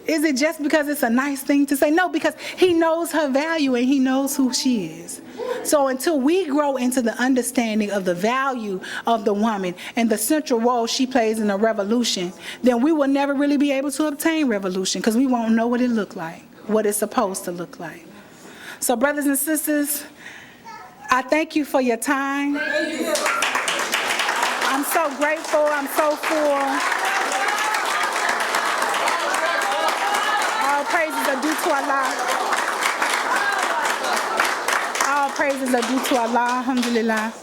Is it just because it's a nice thing to say? No, because he knows her value and he knows who she is. So until we grow into the understanding of the value of the woman and the central role she plays in a revolution, then we will never really be able to obtain revolution, because we won't know what it looked like, what it's supposed to look like. So brothers and sisters, I thank you for your time. Thank you. I'm so grateful. I'm so full. All praises are due to Allah. All praises are due to Allah. Alhamdulillah.